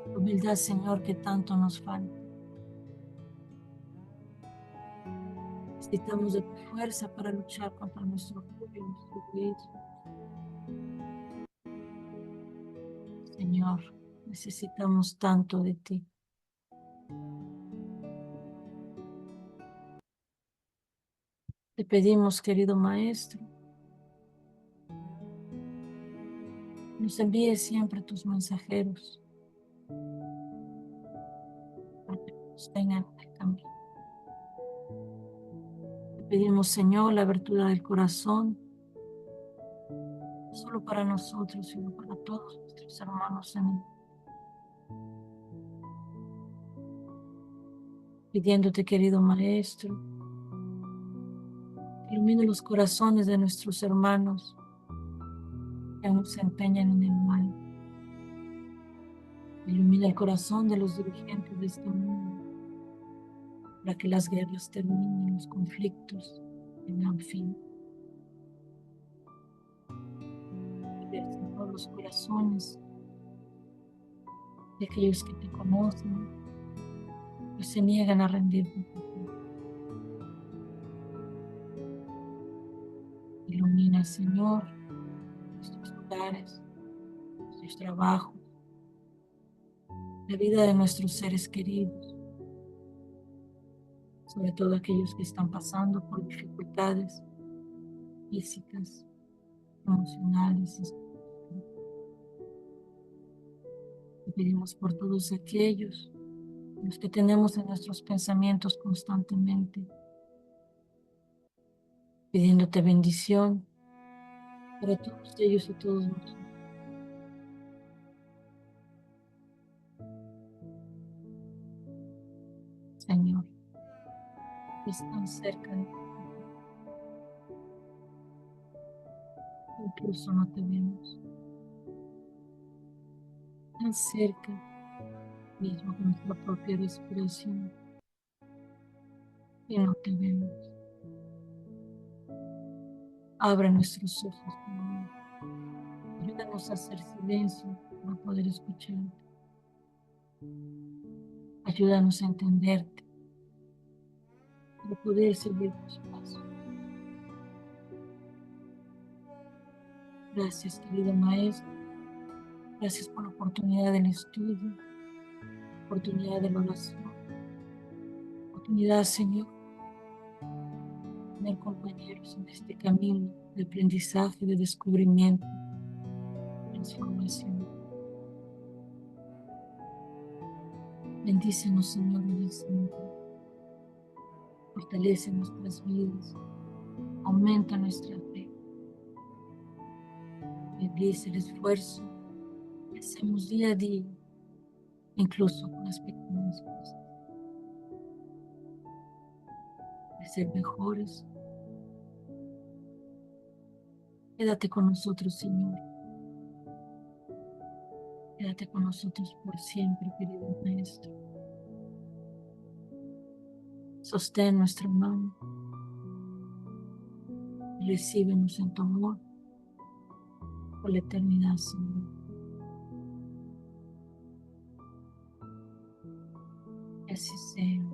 C: La humildad, Señor, que tanto nos falta. Necesitamos de tu fuerza para luchar contra nuestro orgullo y nuestro egoísmo. Señor, necesitamos tanto de ti. Te pedimos, querido Maestro, nos envíes siempre tus mensajeros para que nos tengan en el camino. Te pedimos, Señor, la abertura del corazón, no solo para nosotros, sino para todos nuestros hermanos en el. Pidiéndote, querido Maestro, ilumine los corazones de nuestros hermanos que aún se empeñan en el mal. Ilumina el corazón de los dirigentes de este mundo para que las guerras terminen, los conflictos tengan fin. Libera, Señor, los corazones de aquellos que te conocen, que se niegan a rendir ante ti. Ilumina, Señor, nuestros hogares, nuestros trabajos, la vida de nuestros seres queridos, sobre todo aquellos que están pasando por dificultades físicas, emocionales. Te pedimos por todos aquellos, los que tenemos en nuestros pensamientos constantemente, pidiéndote bendición para todos ellos y todos nosotros. Señor, están cerca de ti, incluso no te vemos, tan cerca, mismo que nuestra propia respiración, y no te vemos. Abre nuestros ojos, Señor. Ayúdanos a hacer silencio para poder escucharte. Ayúdanos a entenderte, para poder seguir tus pasos. Gracias, querido Maestro. Gracias por la oportunidad del estudio, oportunidad de la oración, oportunidad, Señor, de tener compañeros en este camino de aprendizaje, de descubrimiento, de transformación. Bendícenos, Señor, en el Señor. Fortalece nuestras vidas, aumenta nuestra fe. Bendice el esfuerzo que hacemos día a día, incluso con las pequeñas cosas, de ser mejores. Quédate con nosotros, Señor. Quédate con nosotros por siempre, querido Maestro. Sostén nuestra mano. Recíbenos en tu amor por la eternidad, Señor. Que así sea.